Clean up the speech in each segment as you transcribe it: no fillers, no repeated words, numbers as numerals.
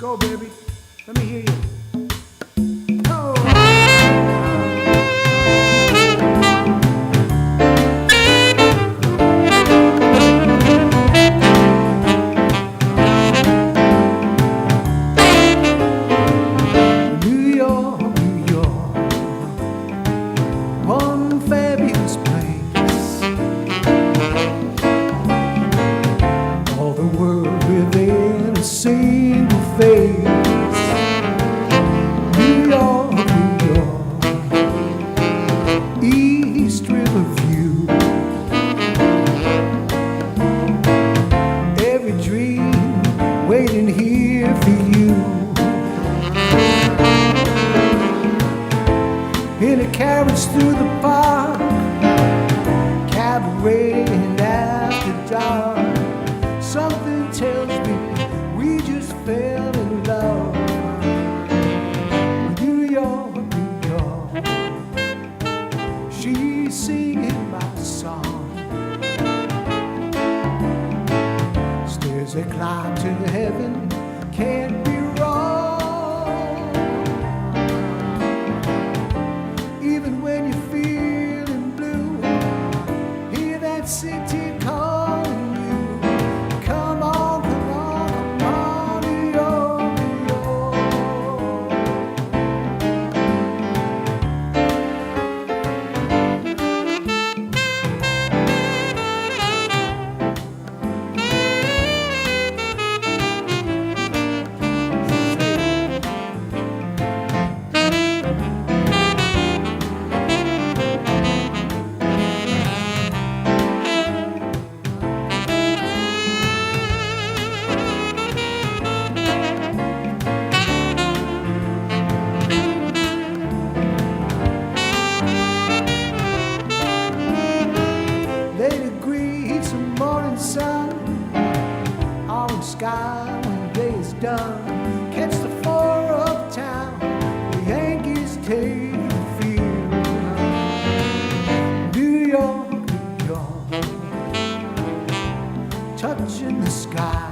Go, baby. Let me hear you. Oh. New York, New York, one fabulous place. All the world within a single face. New York, New York, East River View. Every dream waiting here for you. In a carriage through the park, cabaret and after dark. Something tells me we just fell in love. New York, New York, she's singing my song. Stairs that climb to heaven can't be wrong. Even when you're feeling blue, hear that city calling you. Come on, come on, come on, New York, New York. Lady greets the morning sun, orange sky when day is done. Catch the 4 uptown, the Yankees take the field. New York, New York, touching the sky.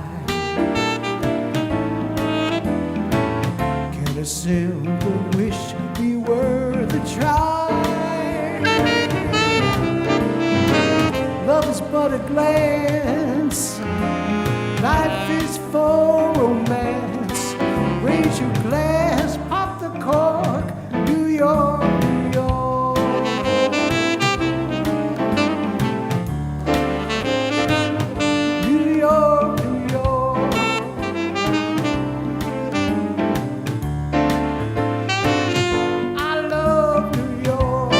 Can a simple wish be worth a try? Love is but a glance, life is for romance. Raise your glass, pop the cork, New York, New York. New York, New York. I love New York.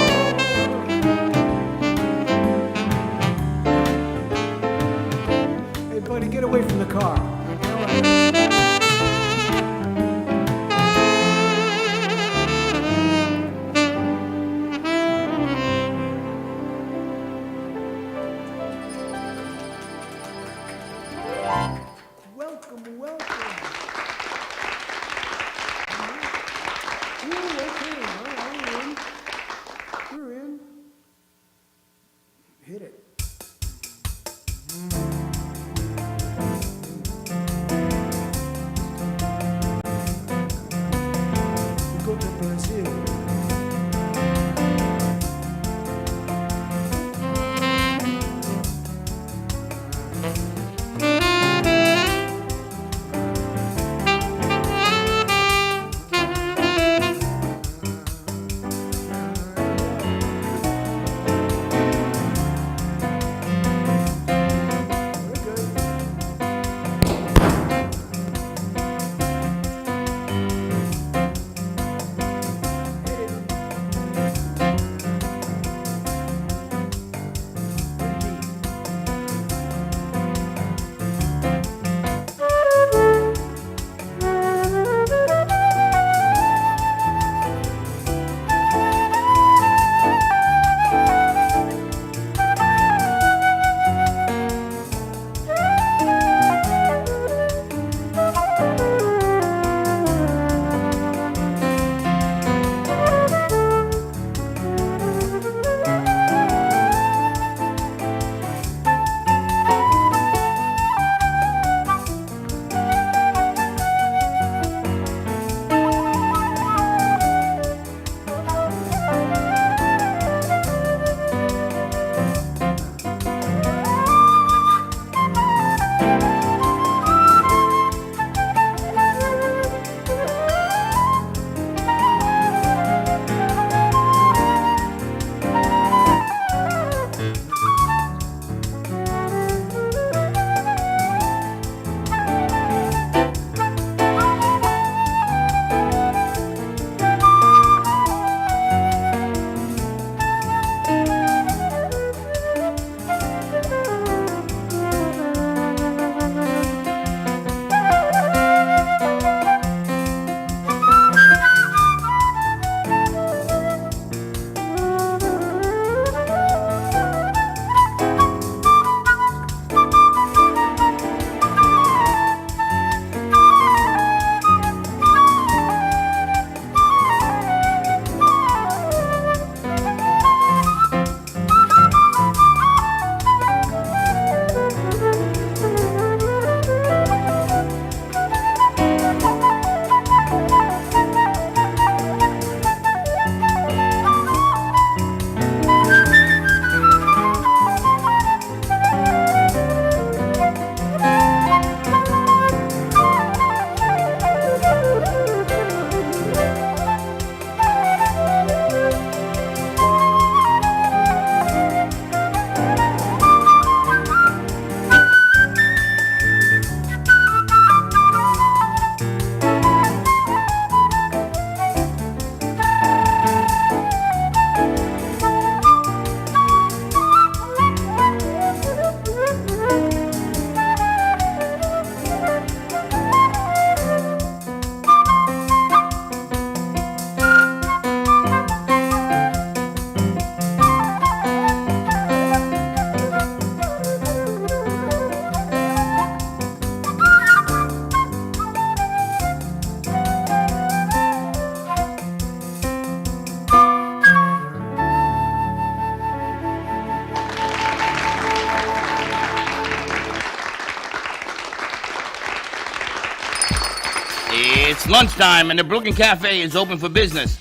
lunchtime and the Brooklyn Cafe is open for business.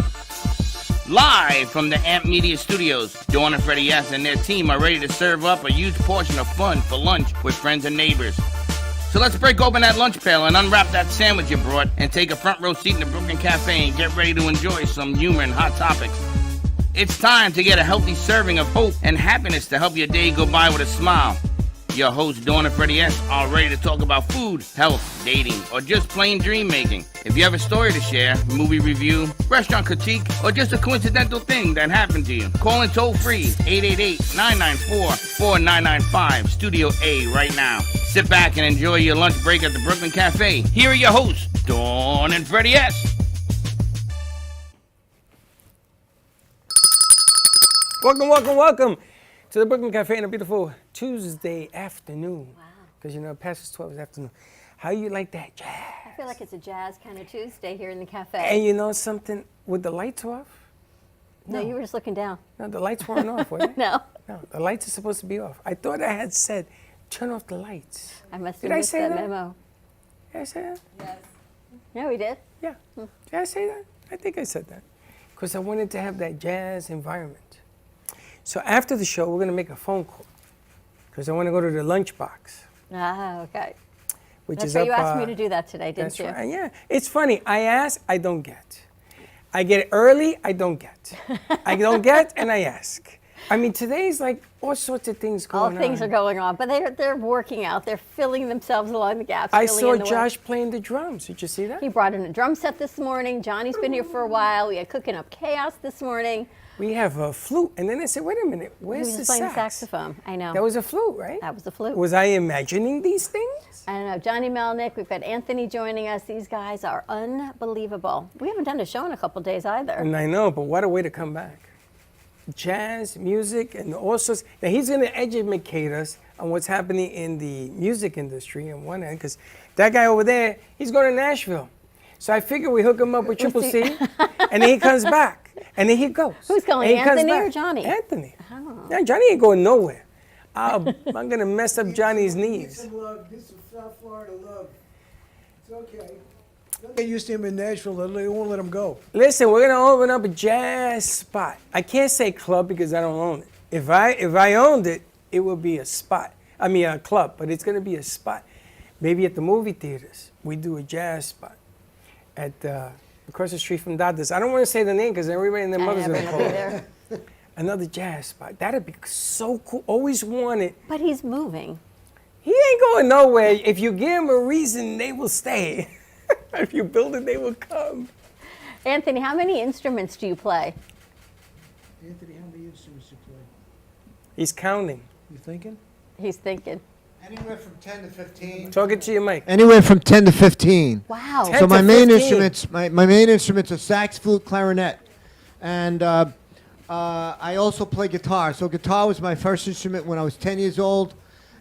Live from the Amp Media Studios, Dawn and Freddie S. and their team are ready to serve up a huge portion of fun for lunch with friends and neighbors. So let's break open that lunch pail and unwrap that sandwich you brought and take a front row seat in the Brooklyn Cafe and get ready to enjoy some humor and hot topics. It's time to get a healthy serving of hope and happiness to help your day go by with a smile. Your hosts, Dawn and Freddie S., are ready to talk about food, health, dating, or just plain dream making. If you have a story to share, movie review, restaurant critique, or just a coincidental thing that happened to you, call in toll free 888-994-4995, Studio A right now. Sit back and enjoy your lunch break at the Brooklyn Cafe. Here are your hosts, Dawn and Freddie S. Welcome to the Brooklyn Cafe on a beautiful Tuesday afternoon. Wow. Because past 12 is afternoon. How you like that jazz? I feel like it's a jazz kind of Tuesday here in the cafe. And you know something? With the lights off? No, you were just looking down. No, the lights weren't off, were they? No. No, the lights are supposed to be off. I thought I had said, turn off the lights. I must Did have I missed say that that? memo. Did I say that? Yeah, we did. Yeah. Did I say that? I think I said that. Because I wanted to have that jazz environment. So after the show, we're going to make a phone call. Because I want to go to the lunchbox. Ah, okay. Which That's is right. up, You asked me to do that today, didn't That's you? right. Yeah. It's funny. I ask, I don't get. I get it early, I don't get. I don't get, and I ask. I mean, today's like all sorts of things going All on. things are going on, but they're working out. They're filling themselves along the gaps. I filling saw in the Josh way. playing the drums. Did you see that? He brought in a drum set this morning. Johnny's been here for a while. We had Cooking Up Chaos this morning. We have a flute. And then I said, wait a minute, He where's was the just playing sax? saxophone. I know. That was a flute, right? That was the flute. Was I imagining these things? I don't know. Johnny Melnick, we've got Anthony joining us. These guys are unbelievable. We haven't done a show in a couple days either. And I know, but what a way to come back. Jazz, music, and all sorts. Now, he's going to educate us on what's happening in the music industry on one end, because that guy over there, he's going to Nashville. So I figure we hook him up with Triple C, and then he comes back. And then he goes. Who's going, And he comes Anthony or back. Johnny? Anthony. Oh. Yeah, Johnny ain't going nowhere. I'm going to mess up Johnny's Get knees. some love. Get some South Florida love. It's okay. They'll get used to him in Nashville. They won't let him go. Listen, we're gonna open up a jazz spot. I can't say club because I don't own it. If I owned it, it would be a spot. I mean a club, but it's gonna be a spot. Maybe at the movie theaters, we do a jazz spot at across the street from Dada's. I don't want to say the name because everybody and their mother's gonna Everyone call will be it. there. Another jazz spot. That'd be so cool. Always wanted. But he's moving. He ain't going nowhere. If you give him a reason, they will stay. If you build it, they will come. Anthony, how many instruments do you play? Anthony, how many instruments you play? He's counting. You thinking? He's thinking. Anywhere from 10 to 15. Talking to your mic. Anywhere from 10 to 15. Wow. 10 So my to main 15. instruments, my main instruments are sax, flute, clarinet, and I also play guitar. So guitar was my first instrument when I was 10 years old,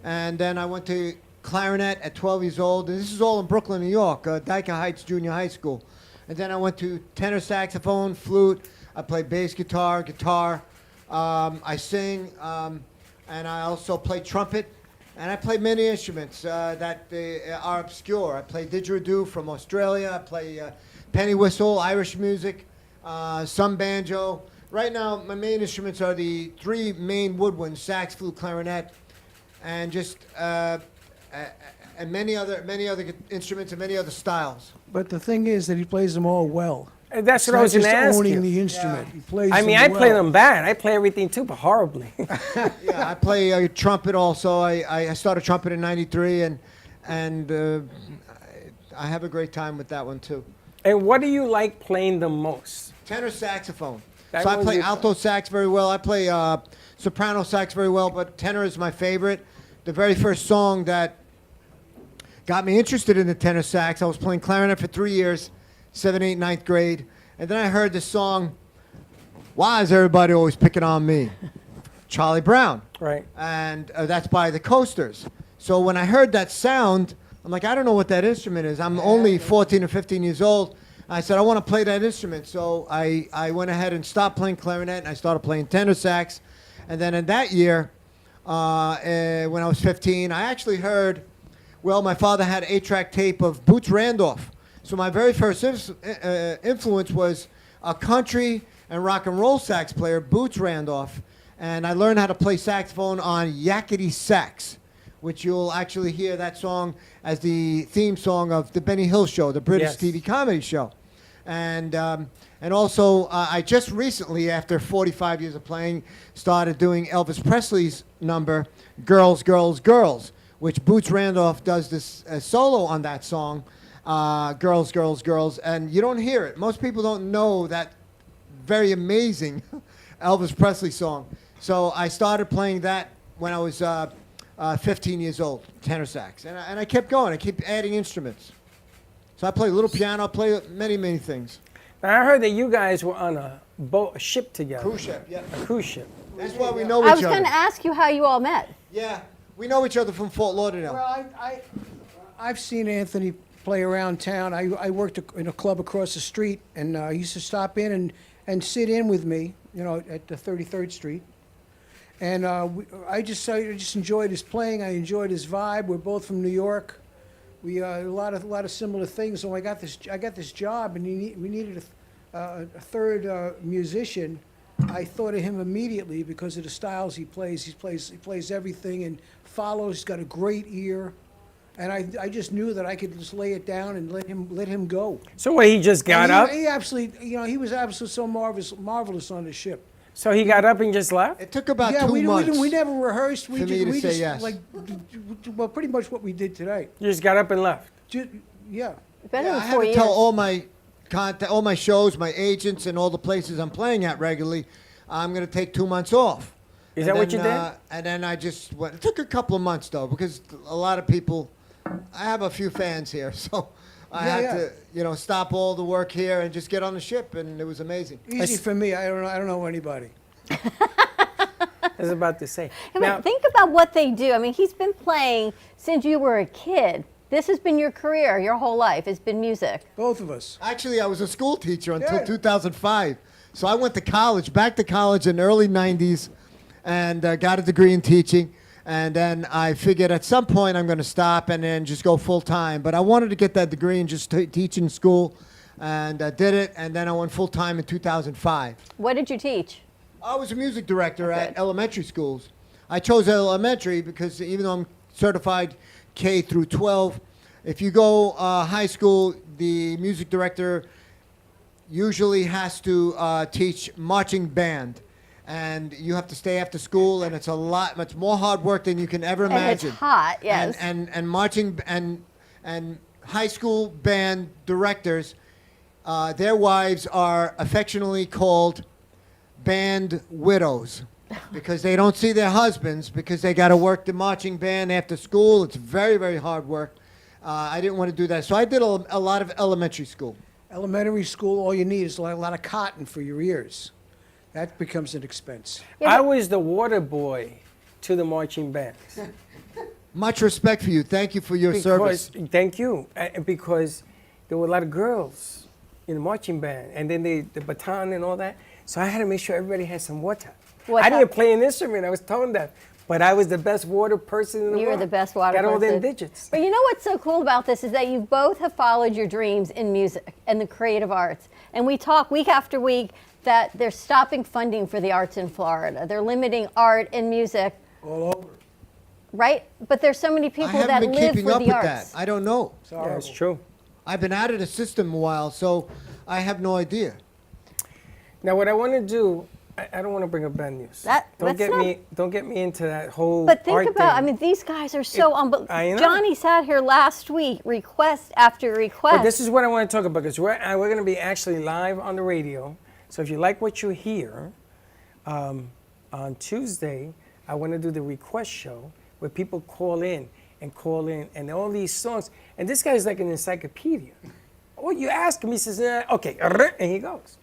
and then I went to clarinet at 12 years old. And this is all in Brooklyn, New York, Dyker Heights Junior High School. And then I went to tenor saxophone, flute. I play bass guitar, I sing, and I also play trumpet. And I play many instruments that are obscure. I play didgeridoo from Australia. I play penny whistle, Irish music, some banjo. Right now, my main instruments are the three main woodwinds: sax, flute, clarinet, and just and many other instruments and many other styles. But the thing is that he plays them all well. And that's It's what I not was going just to ask owning you. the instrument. He plays I mean, them I well. play them bad. I play everything too, but horribly. Yeah, I play trumpet also. I started trumpet in '93, and I have a great time with that one too. And what do you like playing the most? Tenor saxophone. That So I was play your- alto sax very well. I play soprano sax very well, but tenor is my favorite. The very first song that got me interested in the tenor sax, I was playing clarinet for 3 years, 7th, 8th, 9th grade, and then I heard the song, "Why is everybody always picking on me?" Charlie Brown. Right. And that's by the Coasters. So when I heard that sound, I'm like, I don't know what that instrument is. I'm only 14 or 15 years old. I said, I want to play that instrument. So I went ahead and stopped playing clarinet, and I started playing tenor sax. And then in that year, when I was 15, I actually heard, well, my father had an 8-track tape of Boots Randolph. So my very first influence was a country and rock and roll sax player, Boots Randolph, and I learned how to play saxophone on Yakety Sax, which you'll actually hear that song as the theme song of the Benny Hill Show, the British Yes. TV comedy show. And also, I just recently, after 45 years of playing, started doing Elvis Presley's number, Girls, Girls, Girls, which Boots Randolph does this solo on that song, Girls, Girls, Girls, and you don't hear it. Most people don't know that very amazing Elvis Presley song. So I started playing that when I was 15 years old, tenor sax. And I kept going. I kept adding instruments. So I play a little piano, I play many, many things. Now, I heard that you guys were on a boat, a ship together. Cruise ship, yeah. A cruise ship. That's why we know I each was other. going to ask you how you all met. Yeah, we know each other from Fort Lauderdale. Well, I've seen Anthony play around town. I worked in a club across the street, and he used to stop in and sit in with me, you know, at the 33rd Street. And I just enjoyed his playing. I enjoyed his vibe. We're both from New York. We a lot of similar things. So I got this job, and we needed a third musician. I thought of him immediately because of the styles he plays. He plays everything and follows. He's got a great ear, and I just knew that I could just lay it down and let him go. So what, he just got And up? He absolutely, you know, he was absolutely so marvelous on the ship. So he got up and just left? It took about Yeah, 2 months. we never rehearsed. We for me to we say just yes. like, well, pretty much what we did today. You just got up and left? Yeah. Better Yeah, I than had 4 to years. tell all my shows, my agents, and all the places I'm playing at regularly, I'm going to take 2 months off. Is And that what then, you did? And then I just went. It took a couple of months though, because a lot of people. I have a few fans here, so I Yeah, had yeah. to, stop all the work here and just get on the ship, and it was amazing. Easy for me. I don't know anybody. I was about to say. I mean, think about what they do. I mean, he's been playing since you were a kid. This has been your career, your whole life. It's been music. Both of us. Actually, I was a school teacher until Yeah. 2005. So I went to college, back to college in the early 90s, and got a degree in teaching. And then I figured at some point I'm going to stop and then just go full time. But I wanted to get that degree and just teach in school, and I did it. And then I went full time in 2005. What did you teach? I was a music director Okay. at elementary schools. I chose elementary because even though I'm certified K through 12, if you go high school, the music director usually has to teach marching band. And you have to stay after school, and it's much more hard work than you can ever And imagine. it's hot, yes. And marching and high school band directors, their wives are affectionately called band widows because they don't see their husbands because they got to work the marching band after school. It's very, very hard work. I didn't want to do that, so I did a lot of elementary school. Elementary school, all you need is a lot of cotton for your ears. That becomes an expense. Yeah, I but- was the water boy to the marching bands. Much respect for you. Thank you for your service. Thank you. Because there were a lot of girls in the marching band, and then the baton and all that. So I had to make sure everybody had some water. What I didn't hap- play an instrument. I was tone deaf. But I was the best water person in the You world. were the best water Got all person. them digits. But you know what's so cool about this is that you both have followed your dreams in music and the creative arts. And we talk week after week that they're stopping funding for the arts in Florida. They're limiting art and music, All over. right? But there's so many I people haven't that been live keeping for up the with arts. that. I don't know. It's Yeah, horrible. it's true. I've been out of the system a while, so I have no idea. Now, what I want to do, I don't want to bring up bad news. Don't get me into that whole. But think art about, I thing. mean, these guys are so I know. Johnny sat here last week, request after request. But this is what I want to talk about because we're going to be actually live on the radio. So if you like what you hear, on Tuesday, I want to do the request show where people call in and all these songs. And this guy's like an encyclopedia. Oh, you ask him, he says, okay, and he goes.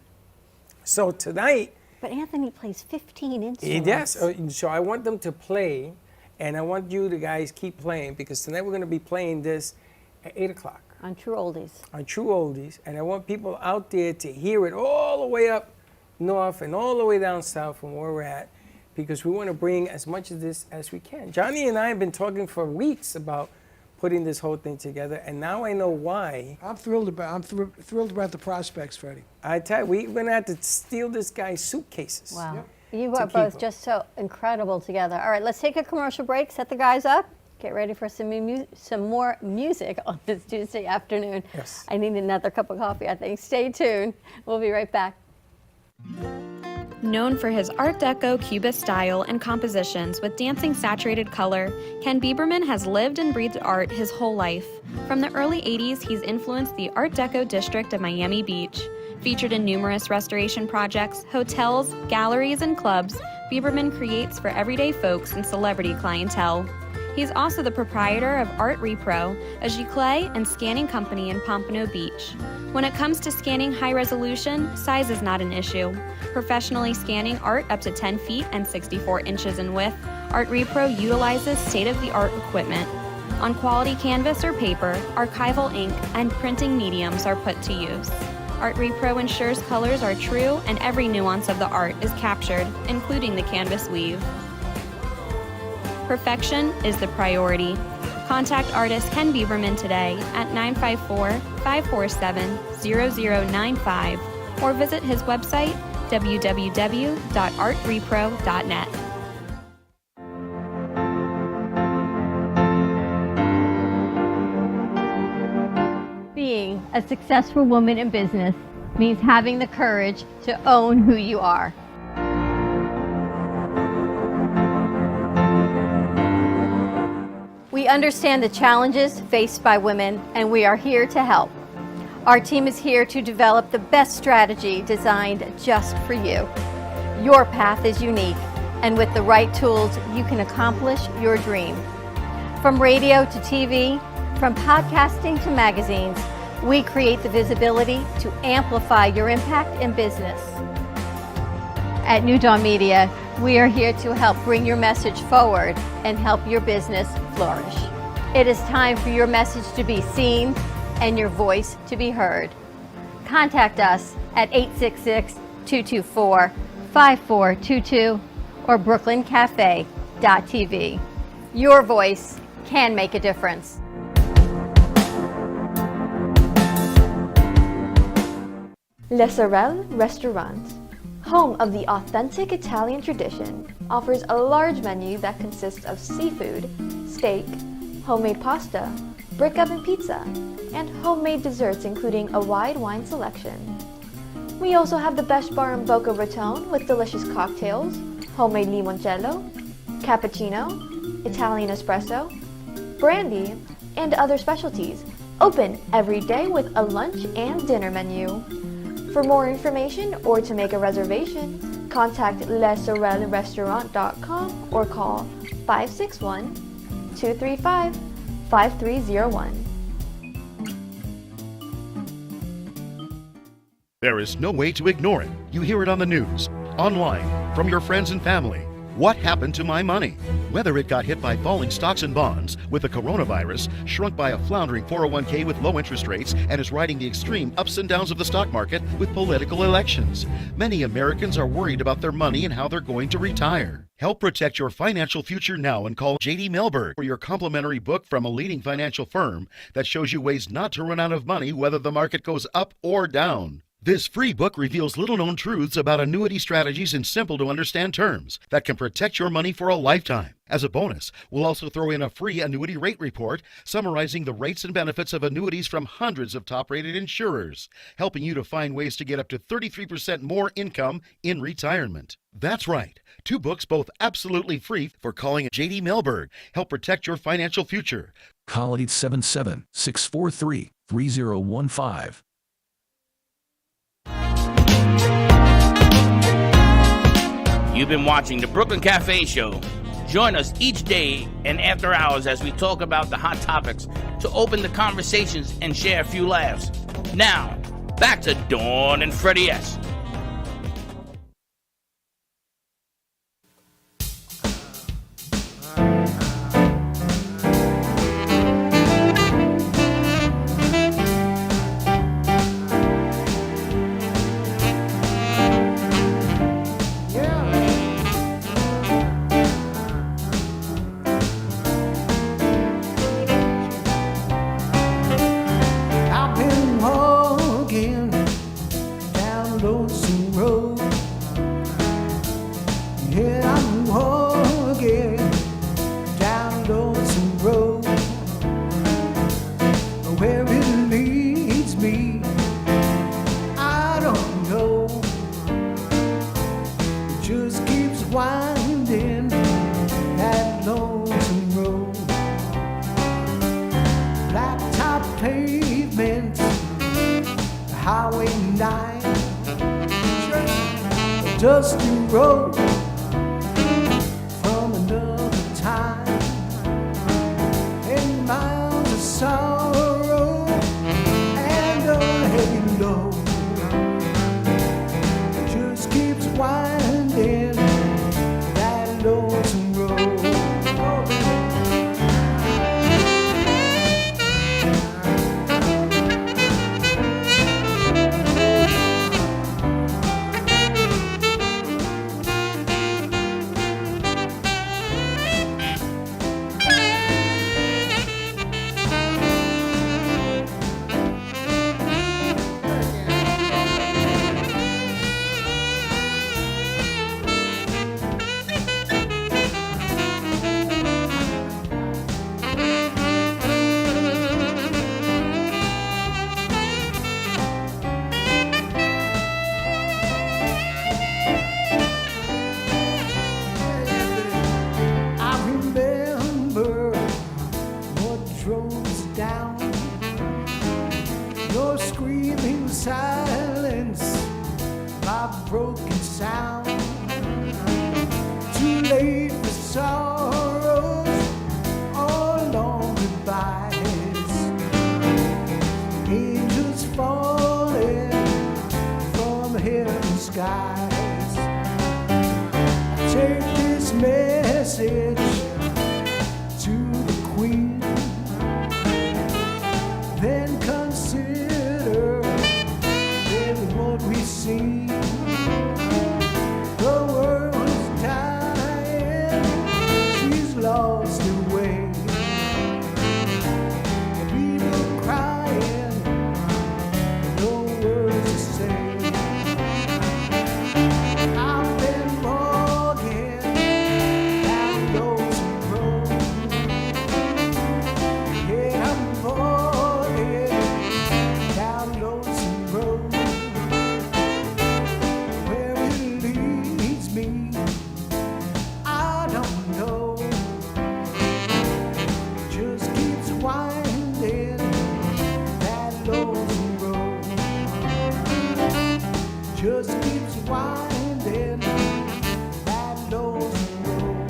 So tonight, But Anthony plays 15 instruments. yes, so I want them to play, and I want you to guys keep playing because tonight we're going to be playing this at 8 o'clock. On True Oldies. On True Oldies, and I want people out there to hear it all the way up north and all the way down south from where we're at, because we want to bring as much of this as we can. Johnny and I have been talking for weeks about putting this whole thing together, and now I know why. I'm thrilled about the prospects, Freddie. I tell you, we're gonna have to steal this guy's suitcases. Wow. Yep. You To are keep both them. just so incredible together. All right, let's take a commercial break, set the guys up, get ready for some more music on this Tuesday afternoon. Yes. I need another cup of coffee, I think. Stay tuned. We'll be right back. Known for his Art Deco Cubist style and compositions with dancing saturated color, Ken Bieberman has lived and breathed art his whole life. From the early 80s, he's influenced the Art Deco district of Miami Beach. Featured in numerous restoration projects, hotels, galleries, and clubs, Bieberman creates for everyday folks and celebrity clientele. He's also the proprietor of Art Repro, a giclée and scanning company in Pompano Beach. When it comes to scanning high resolution, size is not an issue. Professionally scanning art up to 10 feet and 64 inches in width, Art Repro utilizes state-of-the-art equipment. On quality canvas or paper, archival ink and printing mediums are put to use. Art Repro ensures colors are true and every nuance of the art is captured, including the canvas weave. Perfection is the priority. Contact artist Ken Bieberman today at 954-547-0095 or visit his website www.artrepro.net. Being a successful woman in business means having the courage to own who you are. We understand the challenges faced by women, and we are here to help. Our team is here to develop the best strategy designed just for you. Your path is unique, and with the right tools, you can accomplish your dream. From radio to TV, from podcasting to magazines, we create the visibility to amplify your impact in business. At New Dawn Media, we are here to help bring your message forward and help your business flourish. It is time for your message to be seen and your voice to be heard. Contact us at 866-224-5422 or brooklyncafe.tv. Your voice can make a difference. Le Sorel Restaurant, home of the authentic Italian tradition, offers a large menu that consists of seafood, steak, homemade pasta, brick oven pizza, and homemade desserts including a wide wine selection. We also have the best bar in Boca Raton with delicious cocktails, homemade limoncello, cappuccino, Italian espresso, brandy, and other specialties. Open every day with a lunch and dinner menu. For more information or to make a reservation, contact lesorelrestaurant.com or call 561-235-5301. There is no way to ignore it. You hear it on the news, online, from your friends and family. What happened to my money? Whether it got hit by falling stocks and bonds, with the coronavirus, shrunk by a floundering 401k with low interest rates, and is riding the extreme ups and downs of the stock market with political elections. Many Americans are worried about their money and how they're going to retire. Help protect your financial future now and call J.D. Mellberg for your complimentary book from a leading financial firm that shows you ways not to run out of money whether the market goes up or down. This free book reveals little-known truths about annuity strategies in simple-to-understand terms that can protect your money for a lifetime. As a bonus, we'll also throw in a free annuity rate report summarizing the rates and benefits of annuities from hundreds of top-rated insurers, helping you to find ways to get up to 33% more income in retirement. That's right. 2 books, both absolutely free, for calling J.D. Mellberg. Help protect your financial future. Call 877-643-3015. You've been watching the Brooklyn Cafe Show. Join us each day and after hours as we talk about the hot topics to open the conversations and share a few laughs. Now, back to Dawn and Freddie S. road from another time, and miles of sorrow and a heavy load just keeps winding that lonesome road. I remember what drove us down, your screaming silence, my broken sound. Too late for sorrows, all long goodbyes. Angels falling from heaven's skies. Take this message to the Queen, then consider maybe what we see. The world is dying, she's lost her way. People crying, no words to say. I've been walking down Lonesome Road. Yeah, I'm walking down Lonesome Road. Where it leads me, I don't know. Just keeps winding that Lonesome Road. Just keeps winding that Lonesome Road.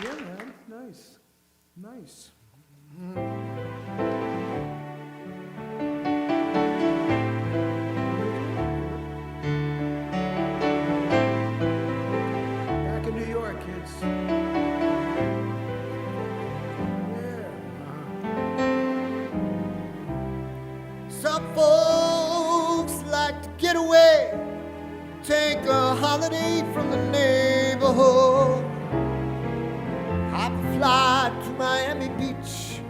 Yeah, man. Nice. Nice. Back in New York, kids. Yeah. Some folks like to get away, take a holiday from the neighborhood. Hop a flight to Miami Beach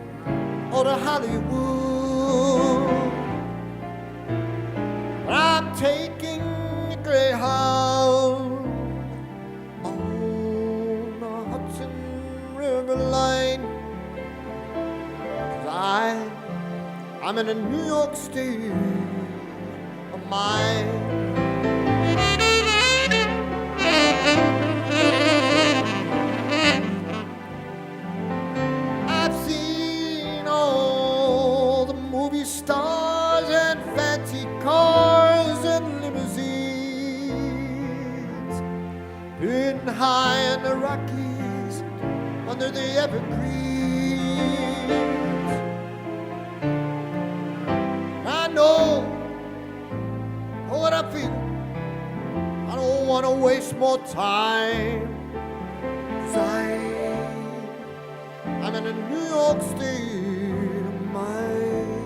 or to Hollywood. But I'm taking a Greyhound on the Hudson River line. 'Cause I'm in a New York State of mind. I've seen all the movie stars and fancy cars and limousines, been high in the Rockies under the evergreens. I know what I feel. I don't want to waste more time. 'Cause I'm in a New York State of mind.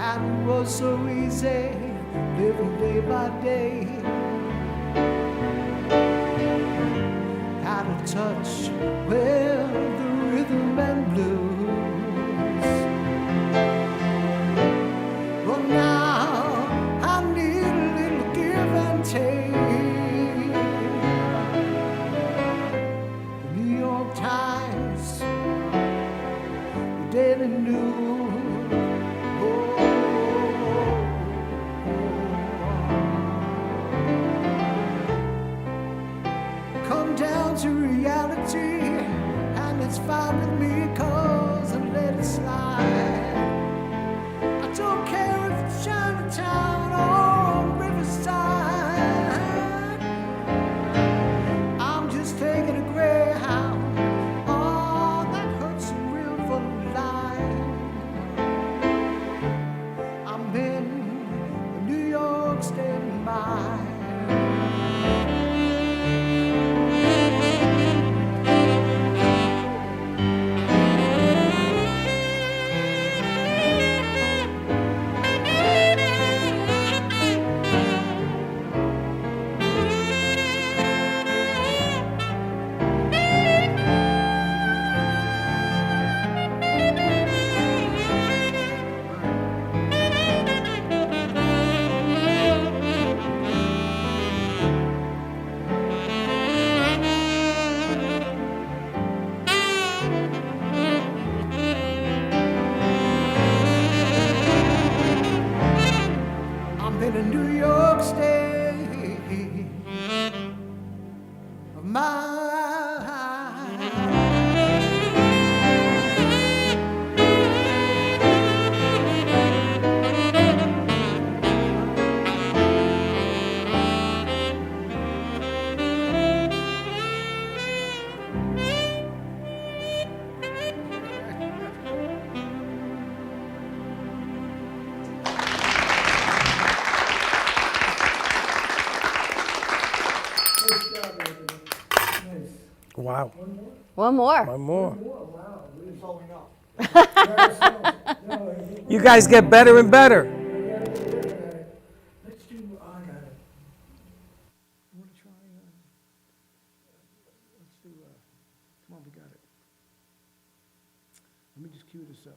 And it was so easy, living day by day. Out of touch with the rhythm and blues. Well, now I need a little give and take. something new. Come down to reality, and it's fine with me, cause I let it slide. I don't care if it's Chinatown or Riverside. I'm just taking a Greyhound on that Hudson River line. I'm in New York State of mind. I'm in a New York State of mind. Wow. One more. One more. You guys get better and better. Let's do, I got it. You want to try, let's do, come on, we got it. Let me just cue this up.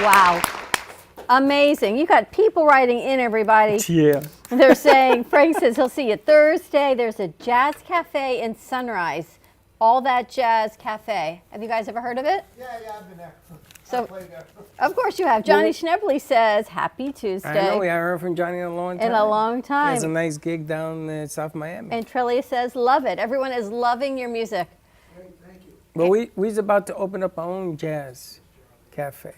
Wow. Amazing. You got people writing in, everybody. Yeah. They're saying, Frank says he'll see you Thursday. There's a jazz cafe in Sunrise. All That Jazz Cafe. Have you guys ever heard of it? Yeah, I've been there. So, I played there. of course you have. Johnny Schnebley says, Happy Tuesday. I know. I haven't heard from Johnny in a long time. In a long He has a time. nice gig down in South Miami. And Trillia says, love it. Everyone is loving your music. But we's about to open up our own jazz cafe.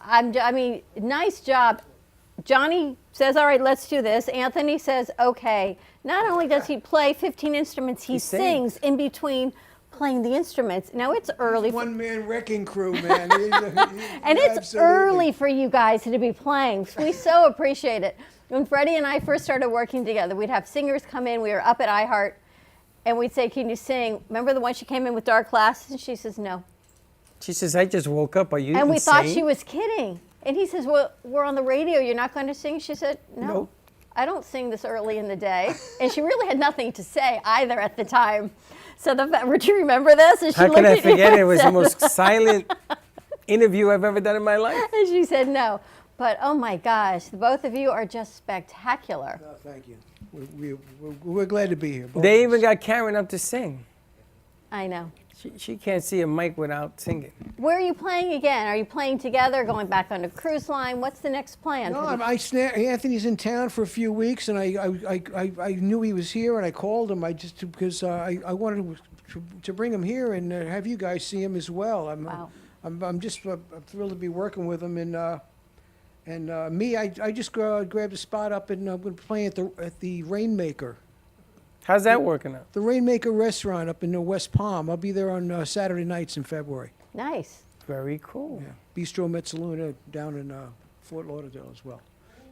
I mean, nice job. Johnny says, all right, let's do this. Anthony says, okay. Not only does he play 15 instruments, he sings. sings in between playing the instruments. Now, it's early. One-man wrecking crew, man. And it's early for you guys to be playing. We so appreciate it. When Freddie and I first started working together, we'd have singers come in. We were up at iHeart, and we'd say, can you sing? Remember the one she came in with dark glasses? And she says, no. She says, I just woke up. Are you And we insane? thought she was kidding. And he says, well, we're on the radio. You're not going to sing? She said, no. Nope. I don't sing this early in the day. And she really had nothing to say either at the time. So would you remember this? And she How can looked I at you forget it? It and was the said- most silent interview I've ever done in my life. And she said no. But oh my gosh, the both of you are just spectacular. Oh, thank you. We're glad to be here. both They of even us. got Karen up to sing. I know. She can't see a mic without singing. Where are you playing again? Are you playing together, going back on a cruise line? What's the next plan? No, Anthony's in town for a few weeks, and I knew he was here, and I called him. Because I wanted to bring him here and have you guys see him as well. Wow. I'm just thrilled to be working with him, and me, I just grabbed a spot up and I'm going to play at the Rainmaker. How's that working out? The Rainmaker restaurant up in West Palm. I'll be there on Saturday nights in February. Nice. Very cool. Bistro Mezzaluna down in Fort Lauderdale as well.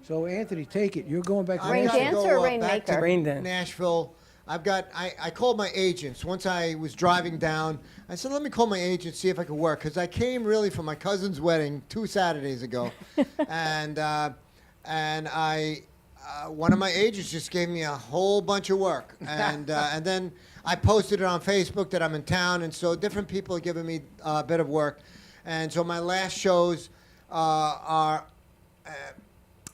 So Anthony, take it. You're going back to Rain gotta dance go, or back Rainmaker? to Rain dance. Nashville. I called my agents. Once I was driving down, I said, let me call my agent, see if I could work. Because I came really from my cousin's wedding 2 Saturdays ago. and one of my agents just gave me a whole bunch of work. And then I posted it on Facebook that I'm in town. And so different people are giving me a bit of work. And so my last shows are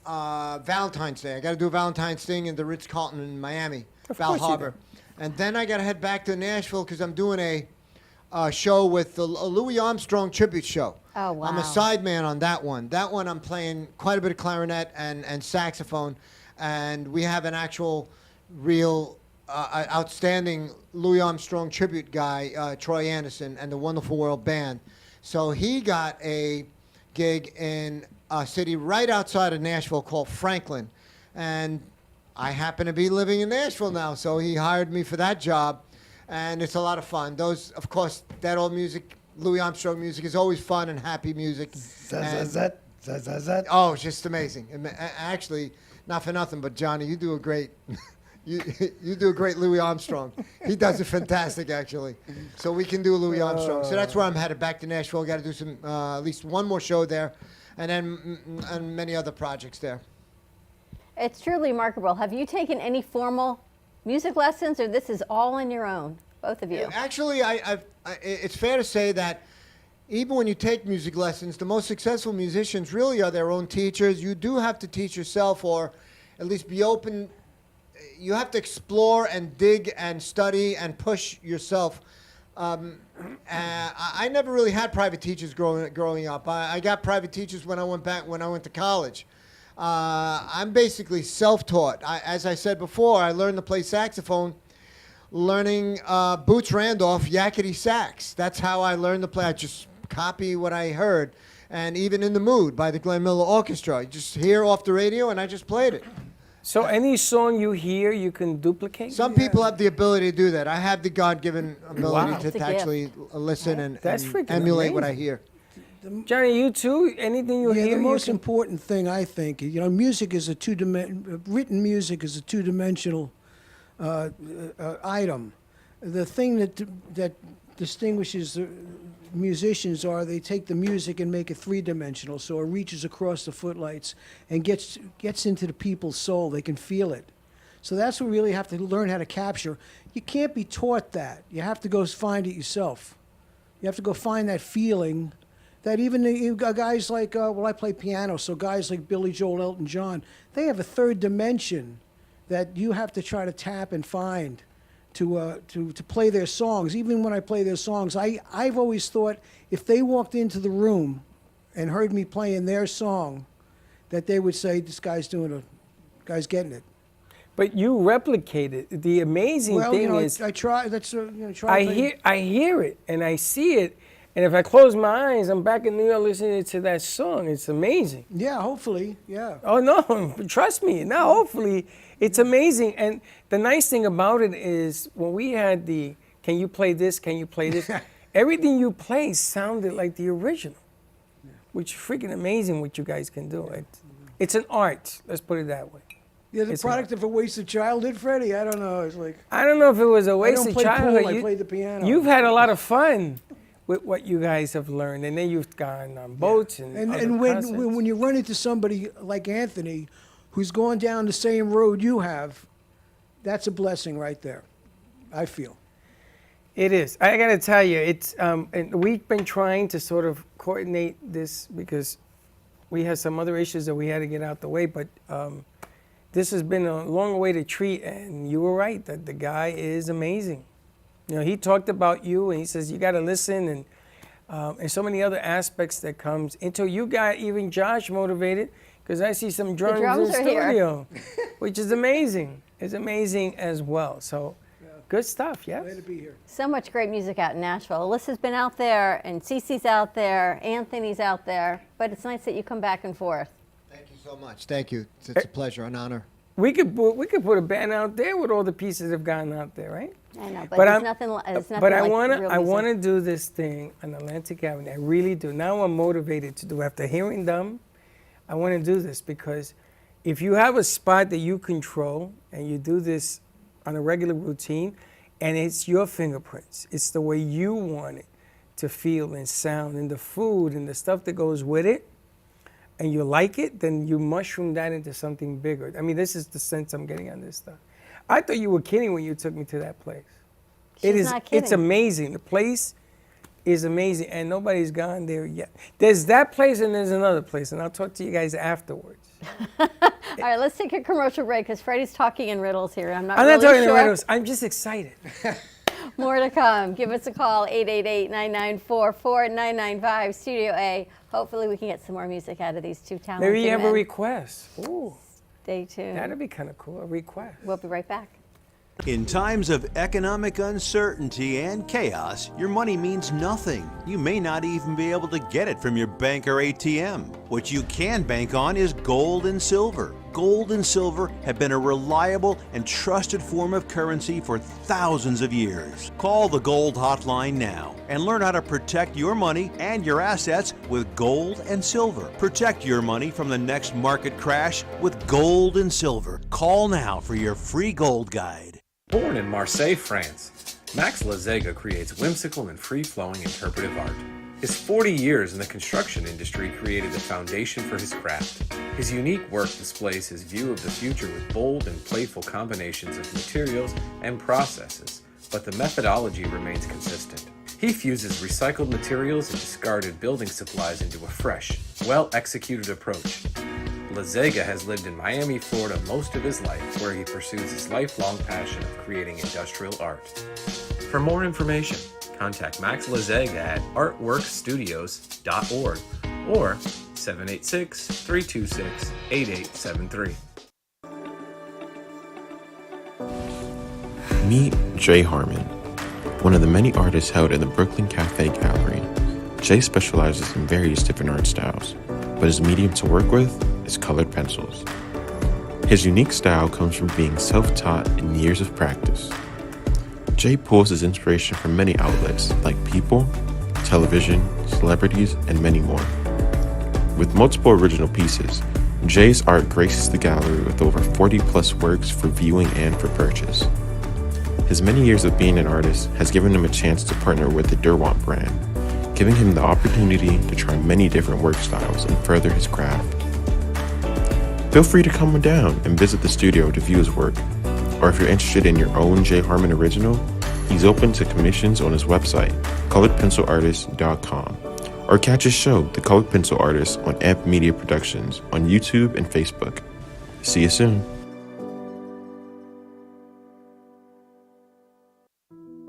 Valentine's Day. I got to do a Valentine's thing in the Ritz-Carlton in Miami, Val course you Harbor. And then I got to head back to Nashville because I'm doing a show with the Louis Armstrong tribute show. Oh, wow. I'm a sideman on that one. That one I'm playing quite a bit of clarinet and saxophone. And we have an actual, real, outstanding Louis Armstrong tribute guy, Troy Anderson, and the Wonderful World Band. So he got a gig in a city right outside of Nashville called Franklin. And I happen to be living in Nashville now, so he hired me for that job. And it's a lot of fun. Those, of course, that old music, Louis Armstrong music, is always fun and happy music. And- Oh, it's just amazing. And actually, not for nothing, but Johnny, you do a great, you do a great Louis Armstrong. He does it fantastic, actually. So we can do Louis Armstrong. So that's where I'm headed, back to Nashville. Got to do some, at least one more show there, and then and many other projects there. It's truly remarkable. Have you taken any formal music lessons, or this is all on your own, both of you? Actually, it's fair to say that even when you take music lessons, the most successful musicians really are their own teachers. You do have to teach yourself, or at least be open. You have to explore and dig and study and push yourself. I never really had private teachers growing up. I got private teachers when I went to college. I'm basically self-taught. As I said before, I learned to play saxophone learning Boots Randolph Yakety Sax. That's how I learned to play. I just copy what I heard. And even In the Mood by the Glenn Miller Orchestra. You just hear off the radio and I just played it. So any song you hear, you can duplicate? Some people have the ability to do that. I have the God-given ability Wow. It's a to actually listen and That's freaking emulate what I amazing. hear. Johnny, you too? Anything you Yeah, hear? the you most can- important thing, I think, music is written music is a two-dimensional item. The thing that distinguishes the musicians are they take the music and make it three-dimensional, so it reaches across the footlights and gets into the people's soul. They can feel it. So that's what we really have to learn how to capture. You can't be taught that. You have to go find it yourself. You have to go find that feeling that even guys like, well, I play piano, so guys like Billy Joel, Elton John, they have a third dimension that you have to try to tap and find to play their songs. Even when I play their songs, I've always thought if they walked into the room and heard me playing their song, that they would say, this guy's getting it. But you replicate it. The amazing thing is, I try. That's try. I hear it and I see it, and if I close my eyes, I'm back in New York listening to that song. It's amazing. Yeah, hopefully, yeah. Oh no, trust me. Now, hopefully, it's amazing. And the nice thing about it is when we had the "Can you play this? Can you play this?" everything you play sounded like the original, which is freaking amazing what you guys can do. It's an art. Let's put it that way. Yeah, the product of a wasted childhood, Freddie. I don't know. It's like I don't know if it was a wasted play childhood. pool, I played the piano. You've had a lot of fun with what you guys have learned, and then you've gone on boats and other concerts. when you run into somebody like Anthony, who's gone down the same road you have, that's a blessing right there. I feel. It is. I got to tell you, it's and we've been trying to sort of coordinate this because we had some other issues that we had to get out the way, but. This has been a long way to treat, and you were right that the guy is amazing. You know, he talked about you, and he says you got to listen, and so many other aspects that comes until you got even Josh motivated, because I see some drums in the studio, which is amazing. It's amazing as well. So, good stuff. Yes. Glad to be here. So much great music out in Nashville. Alyssa's been out there, and Cece's out there, Anthony's out there, but it's nice that you come back and forth. Thank you so much. Thank you. It's a pleasure, an honor. We could put a band out there with all the pieces that have gone out there, right? I know, but it's nothing But I like wanna real I music. wanna do this thing on Atlantic Avenue. I really do. Now I'm motivated to do. After hearing them, I want to do this because if you have a spot that you control and you do this on a regular routine, and it's your fingerprints, it's the way you want it to feel and sound, and the food and the stuff that goes with it, and you like it, then you mushroom that into something bigger. I mean, this is the sense I'm getting on this stuff. I thought you were kidding when you took me to that place. She's not kidding. It's amazing. The place is amazing, and nobody's gone there yet. There's that place, and there's another place, and I'll talk to you guys afterwards. All right, let's take a commercial break because Freddie's talking in riddles here. I'm not I'm really not talking sure. in riddles. I'm just excited. More to come. Give us a call, 888-994-4995, Studio A. Hopefully we can get some more music out of these two talented Maybe you have a men. request. Ooh, Stay tuned. that'd be kind of cool, a request. We'll be right back. In times of economic uncertainty and chaos, your money means nothing. You may not even be able to get it from your bank or ATM. What you can bank on is gold and silver. Gold and silver have been a reliable and trusted form of currency for thousands of years. Call the Gold Hotline now and learn how to protect your money and your assets with gold and silver. Protect your money from the next market crash with gold and silver. Call now for your free gold guide. Born in Marseille, France, Max Lazega creates whimsical and free-flowing interpretive art. His 40 years in the construction industry created a foundation for his craft. His unique work displays his view of the future with bold and playful combinations of materials and processes, but the methodology remains consistent. He fuses recycled materials and discarded building supplies into a fresh, well-executed approach. Lazega has lived in Miami, Florida most of his life, where he pursues his lifelong passion of creating industrial art. For more information, contact Max Lazega at artworkstudios.org or 786-326-8873. Meet Jay Harmon, one of the many artists held in the Brooklyn Cafe Gallery. Jay specializes in various different art styles, but his medium to work with is colored pencils. His unique style comes from being self-taught and years of practice. Jay pulls his inspiration from many outlets like people, television, celebrities, and many more. With multiple original pieces, Jay's art graces the gallery with over 40 plus works for viewing and for purchase. His many years of being an artist has given him a chance to partner with the Derwent brand, giving him the opportunity to try many different work styles and further his craft. Feel free to come down and visit the studio to view his work, or if you're interested in your own Jay Harmon original, he's open to commissions on his website, coloredpencilartist.com, Or catch his show, The Colored Pencil Artist, on Amp Media Productions on YouTube and Facebook. See you soon.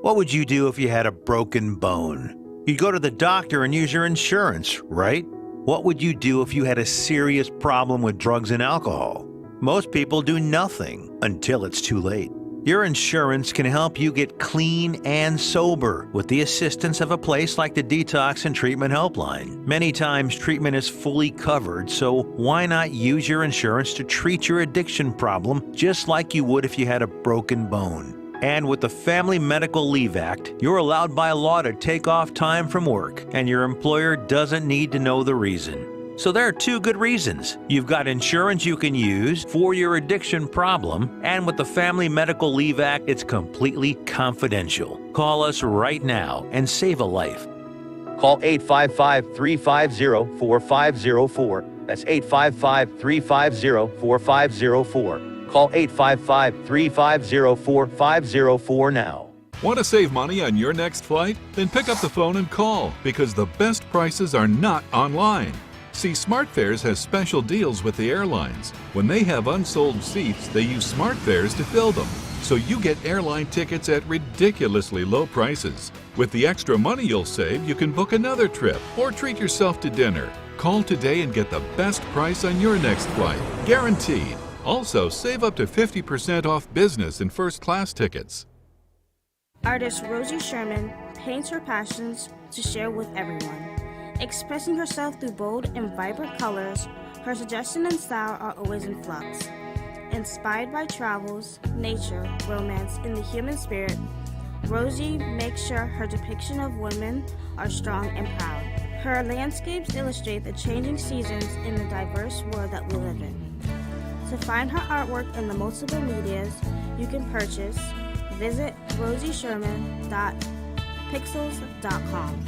What would you do if you had a broken bone? You'd go to the doctor and use your insurance, right? What would you do if you had a serious problem with drugs and alcohol? Most people do nothing until it's too late. Your insurance can help you get clean and sober with the assistance of a place like the Detox and Treatment Helpline. Many times treatment is fully covered, so why not use your insurance to treat your addiction problem just like you would if you had a broken bone? And with the Family Medical Leave Act, you're allowed by law to take off time from work, and your employer doesn't need to know the reason. So there are two good reasons. You've got insurance you can use for your addiction problem, and with the Family Medical Leave Act, it's completely confidential. Call us right now and save a life. Call 855-350-4504. That's 855-350-4504. Call 855-350-4504 now. Want to save money on your next flight? Then pick up the phone and call, because the best prices are not online. See, SmartFares has special deals with the airlines. When they have unsold seats, they use SmartFares to fill them. So you get airline tickets at ridiculously low prices. With the extra money you'll save, you can book another trip or treat yourself to dinner. Call today and get the best price on your next flight, guaranteed. Also, save up to 50% off business and first-class tickets. Artist Rosie Sherman paints her passions to share with everyone. Expressing herself through bold and vibrant colors, her suggestion and style are always in flux. Inspired by travels, nature, romance, and the human spirit, Rosie makes sure her depiction of women are strong and proud. Her landscapes illustrate the changing seasons in the diverse world that we live in. To find her artwork in the multiple medias you can purchase, visit rosiesherman.pixels.com.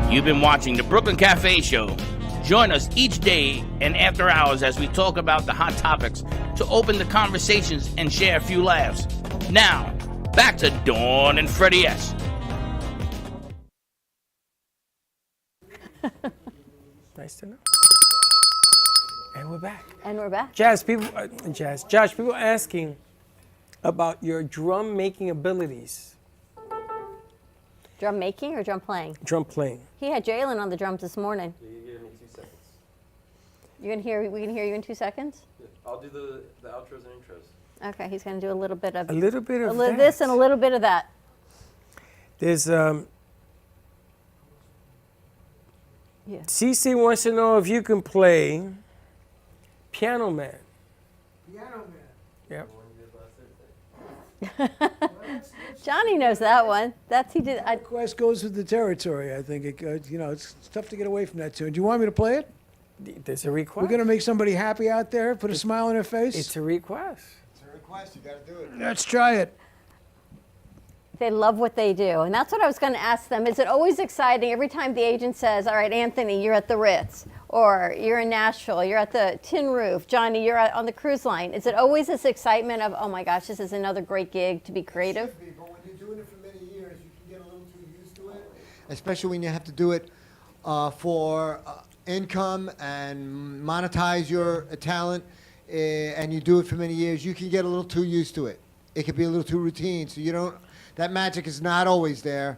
You've been watching the Brooklyn Cafe Show. Join us each day and after hours as we talk about the hot topics to open the conversations and share a few laughs. Now, back to Dawn and Freddie S. Nice to know. And we're back. And we're back. Josh, people asking about your drum making abilities. Drum making or drum playing? Drum playing. He had Jalen on the drums this morning. You give me 2 seconds. We can hear you in 2 seconds? Yeah, I'll do the outros and intros. Okay, he's going to do a little bit of that. This and a little bit of that. There's CC wants to know if you can play Piano Man. Piano Man. Yep. Johnny knows that one. He did. Request goes with the territory. I think it's tough to get away from that tune. Do you want me to play it? There's a request. We're gonna make somebody happy out there. Put a smile on their face. It's a request. It's a request. You got to do it. Let's try it. They love what they do. And that's what I was going to ask them. Is it always exciting every time the agent says, all right, Anthony, you're at the Ritz, or you're in Nashville, you're at the Tin Roof, Johnny, you're on the cruise line. Is it always this excitement of, oh my gosh, this is another great gig to be creative? It should be, but when you're doing it for many years, you can get a little too used to it. Especially when you have to do it for income and monetize your talent, and you do it for many years, you can get a little too used to it. It can be a little too routine, so you don't. That magic is not always there,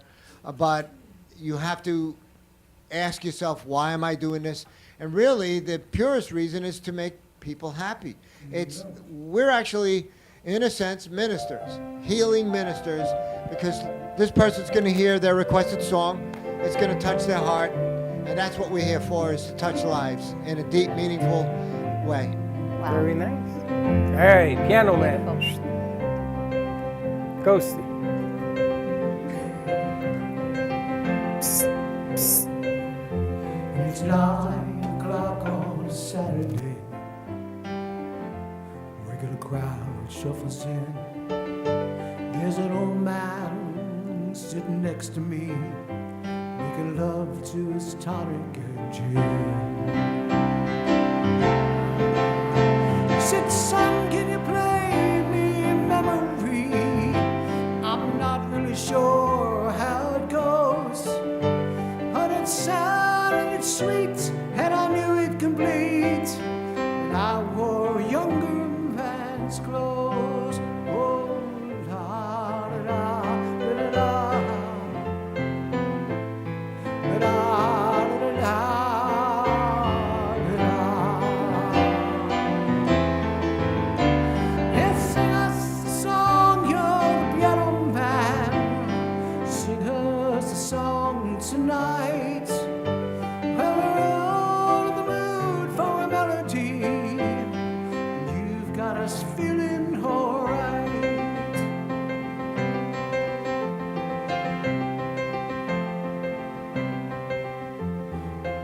but you have to ask yourself, why am I doing this? And really, the purest reason is to make people happy. We're actually, in a sense, ministers, healing ministers, because this person's going to hear their requested song. It's going to touch their heart, and that's what we're here for, is to touch lives in a deep, meaningful way. Wow. Very nice. All right, Piano Man. Ghosty. It's 9 o'clock on a Saturday. Regular crowd shuffles in. There's an old man sitting next to me, making love to his tonic and gin. He said, son, can you play me a memory? I'm not really sure it's sound and it's sweet, and I knew it complete. And I wore younger man's clothes. Oh, da da da da da da da da da. Yes, sing us a song, you're the piano man. Sing us a song tonight. Well, we're all in the mood for a melody. You've got us feeling alright.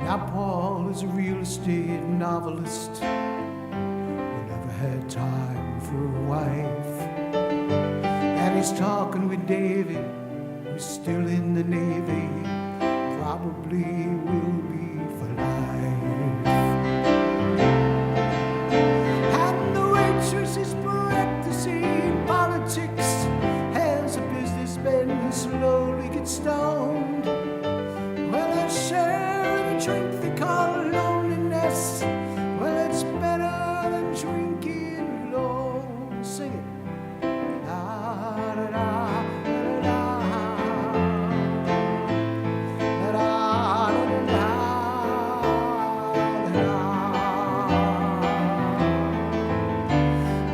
Now Paul is a real estate novelist who never had time for a wife. And he's talking with David, who's still in the Navy, probably will be for life. And the waitress is practicing politics as a businessman slowly gets stoned. Well, I share the drink they call loneliness. Well, it's better than drinking alone. Sing it. Da, da, da, da, da, da, da, da, da, da.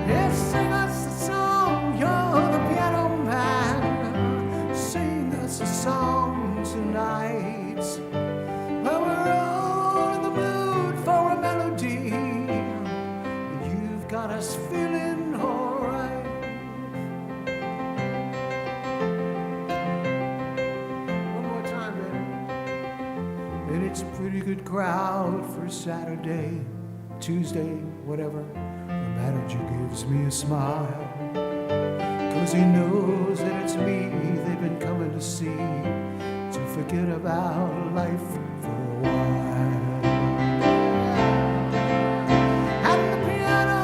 Yes, sing us a song, you're the piano man. Sing us a song tonight. Well, we're all in the mood for a melody. You've got us feeling alright. One more time, baby. And it's a pretty good crowd for a Saturday, Tuesday, whatever. The manager gives me a smile, 'cause he knows that it's me they've been coming to see, to forget about life for a while. And the piano,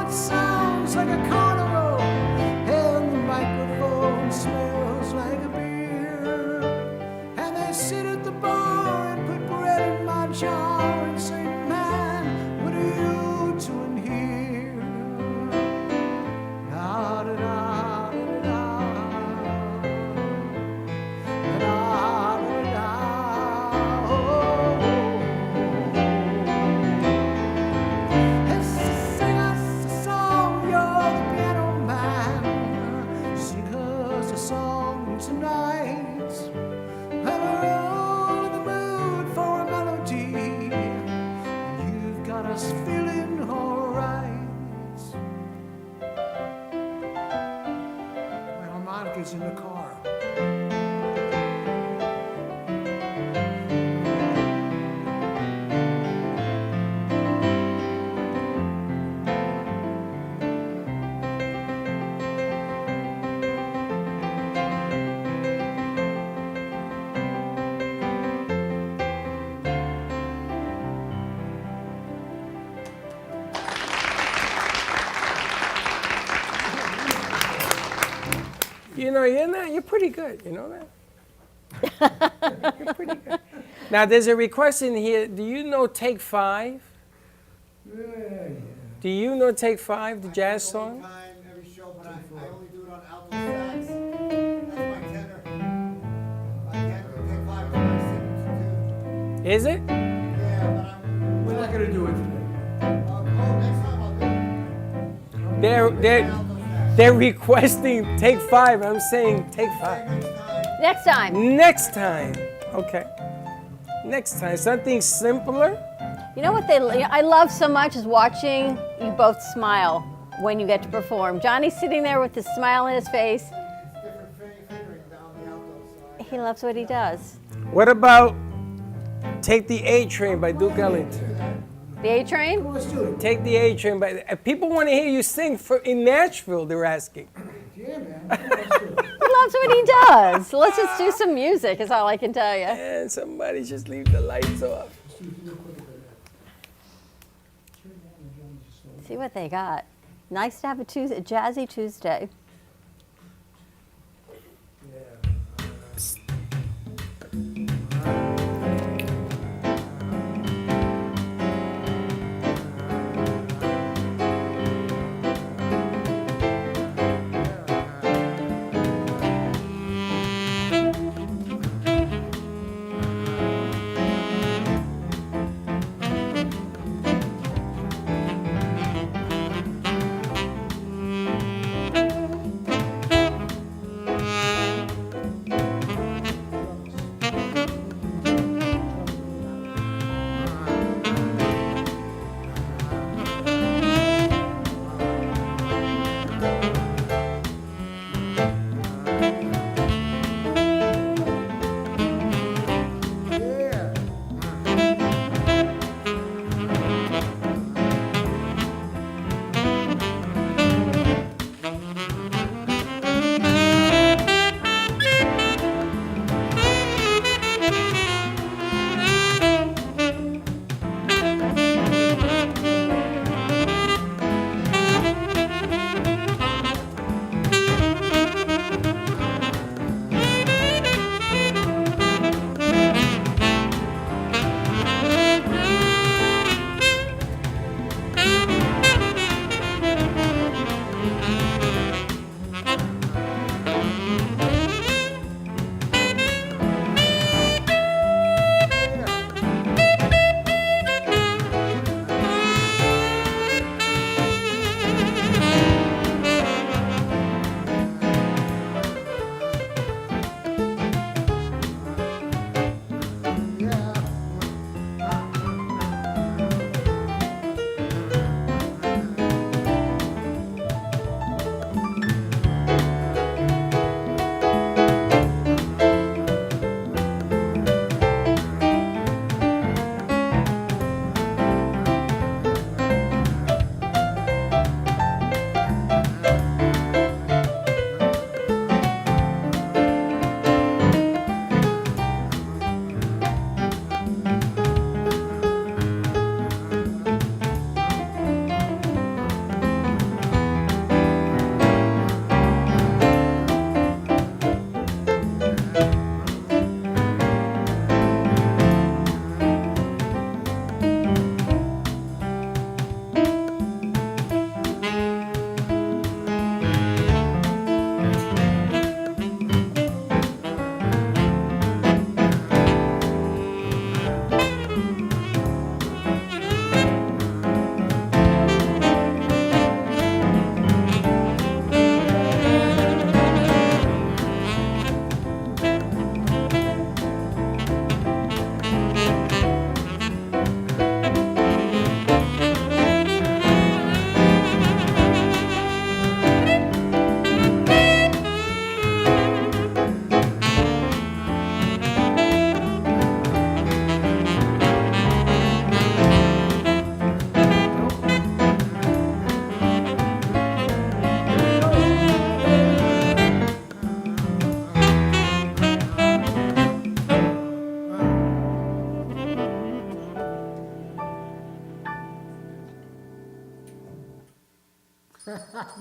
it sounds like a carnival, and the microphone smells like a beer. And they sit at the bar and put bread in my jar and say, man, what are you doing here? Da da da da da. Sing us a song, you're the piano man. Sing us a song tonight. Well, we're all in the mood for a melody. You've got us feeling alright. My harmonica's in the car. You know, you're pretty good. You know that? You're pretty good. Now, there's a request in here. Do you know Take 5? Do you know Take 5, the jazz song? Every show, but I only do it on alto sax. That's my tenor. My tenor, take 5 is my signature Is it? too. Yeah, but We're not gonna do it today. next time I'll do it. They're requesting Take 5. I'm saying Take 5. Next time. Next time. Okay. Next time. Something simpler. You know what I love so much is watching you both smile when you get to perform. Johnny's sitting there with a smile on his face. He loves what he does. What about Take the A Train by Duke Ellington? The A Train? Take the A Train by. People want to hear you sing in Nashville. They're asking. Yeah, man. He loves what he does. Let's just do some music, is all I can tell you. And somebody just leave the lights off. See what they got. Nice to have a jazzy Tuesday.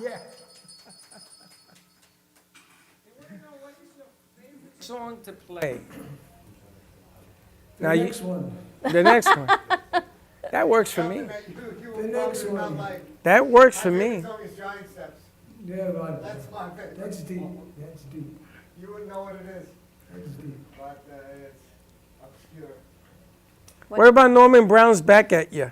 Yeah. Song to play. The next one. The next one. That works for me. The next one. That works for me. Song is Giant Steps. Yeah, but That's my favorite. that's deep. That's deep. You wouldn't know what it is, That's deep. but it's obscure. What about Norman Brown's Back at Ya?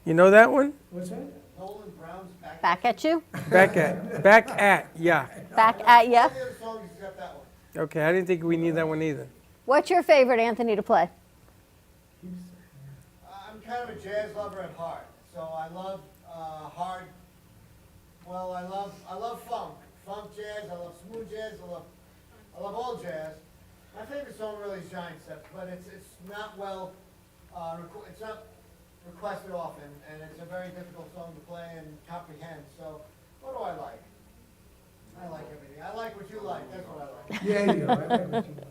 You know that one? What's that? Nolan Brown's Back. Back at you? Back at ya. Back at ya? All the other songs except that one. Okay, I didn't think we need that one either. What's your favorite, Anthony, to play? I'm kind of a jazz lover at heart, so I love hard. Well, I love funk jazz. I love smooth jazz. I love all jazz. My favorite song really is Giant Steps, but it's not well. It's not requested often, and it's a very difficult song to play and comprehend. So, what do I like? I like everything. I like what you like. That's what I like. Yeah, you go. I like what you like.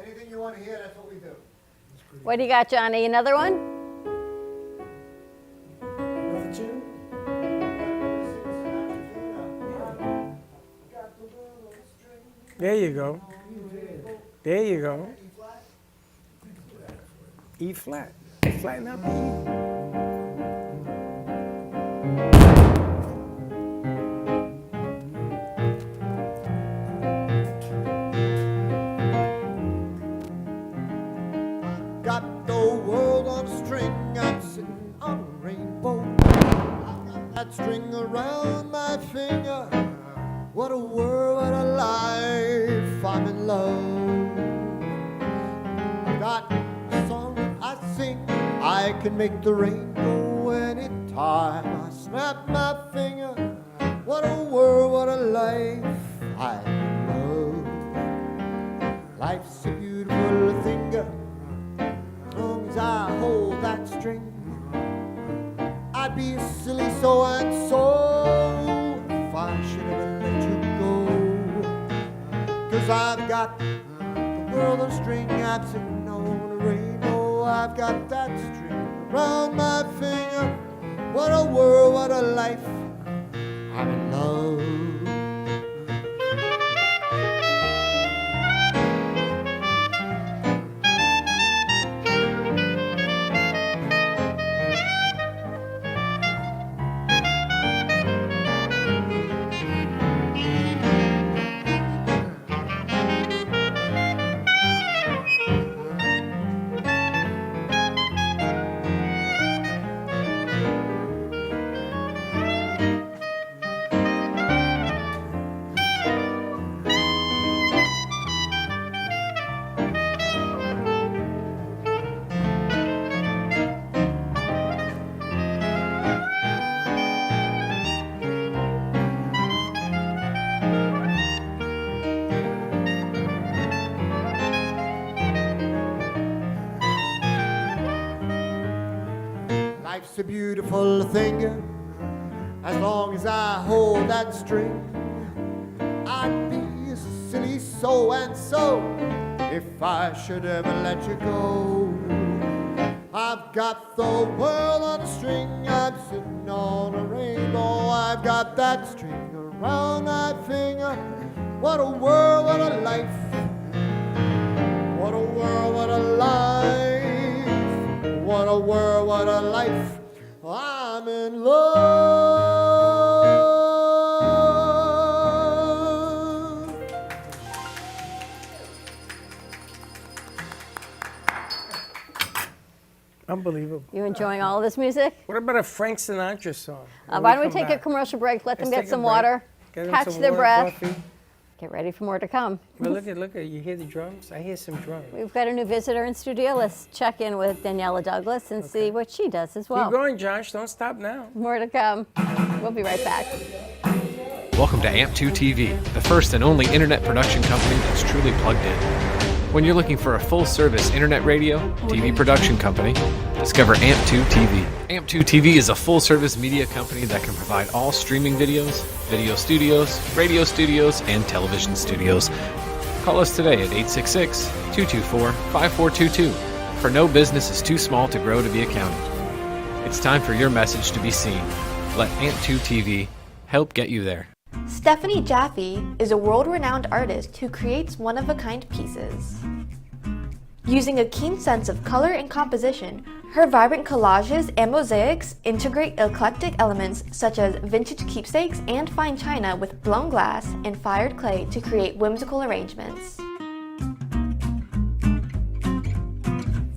Anything you want to hear, that's what we do. What do you got, Johnny? Another one? Another tune? There you go. There you go. E flat. Flatten up E. Got the world on a string, I'm sitting on a rainbow. I've got that string around my finger. What a world, what a life, I'm in love. Got a song that I sing, I can make the rain go anytime. I snap my finger, what a world, what a life, I'm in love. Life's a beautiful thing, as long as I hold that string. I'd be a silly so and so if I should ever let you go. 'Cause I've got the world on a string, I'm sitting on a rainbow. I've got that string around my finger. What a world, what a life, I'm in love. Life's a beautiful thing, as long as I hold that string. I'd be a silly so and so if I should ever let you go. I've got the world on a string, I'm sitting on a rainbow. I've got that string around my finger. What a world, what a life. What a world, what a life. What a world, what a life. I'm in love. Unbelievable. You enjoying all of this music? What about a Frank Sinatra song? Why don't we come take back? a commercial break? Let them Let's get take a some break. water, Get them catch some their water, breath. coffee. Get ready for more to come. Well, look, you hear the drums? I hear some drums. We've got a new visitor in studio. Let's check in with Daniela Douglas and see what she does as well. Keep going, Josh. Don't stop now. More to come. We'll be right back. Welcome to AMP2 TV, the first and only internet production company that's truly plugged in. When you're looking for a full-service internet radio, TV production company, discover AMP2 TV. AMP2 TV is a full-service media company that can provide all streaming videos, video studios, radio studios, and television studios. Call us today at 866-224-5422, for no business is too small to grow to be accounted. It's time for your message to be seen. Let Ant2 TV help get you there. Stephanie Jaffe is a world-renowned artist who creates one-of-a-kind pieces. Using a keen sense of color and composition, her vibrant collages and mosaics integrate eclectic elements such as vintage keepsakes and fine china with blown glass and fired clay to create whimsical arrangements.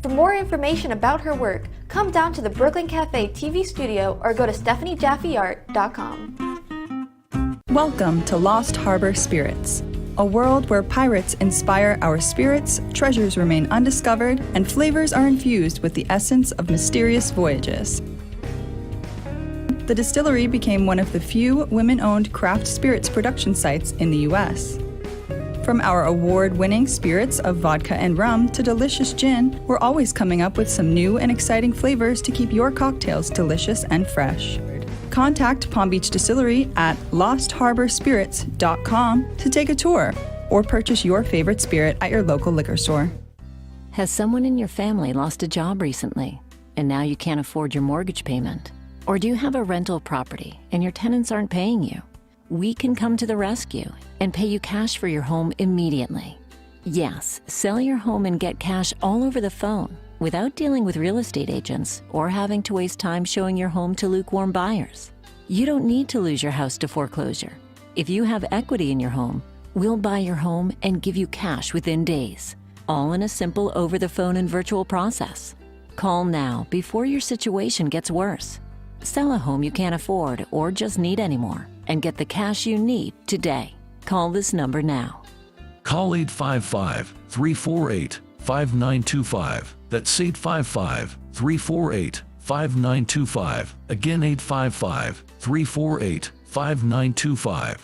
For more information about her work, come down to the Brooklyn Cafe TV studio or go to stephaniejaffeart.com. Welcome to Lost Harbor Spirits, a world where pirates inspire our spirits, treasures remain undiscovered, and flavors are infused with the essence of mysterious voyages. The distillery became one of the few women-owned craft spirits production sites in the U.S. From our award-winning spirits of vodka and rum to delicious gin, we're always coming up with some new and exciting flavors to keep your cocktails delicious and fresh. Contact Palm Beach Distillery at lostharborspirits.com to take a tour or purchase your favorite spirit at your local liquor store. Has someone in your family lost a job recently and now you can't afford your mortgage payment? Or do you have a rental property and your tenants aren't paying you? We can come to the rescue and pay you cash for your home immediately. Yes, sell your home and get cash all over the phone without dealing with real estate agents or having to waste time showing your home to lukewarm buyers. You don't need to lose your house to foreclosure. If you have equity in your home, we'll buy your home and give you cash within days, all in a simple over-the-phone and virtual process. Call now before your situation gets worse. Sell a home you can't afford or just need anymore and get the cash you need today. Call this number now. Call 855-348-5925. That's 855-348-5925. Again, 855-348-5925.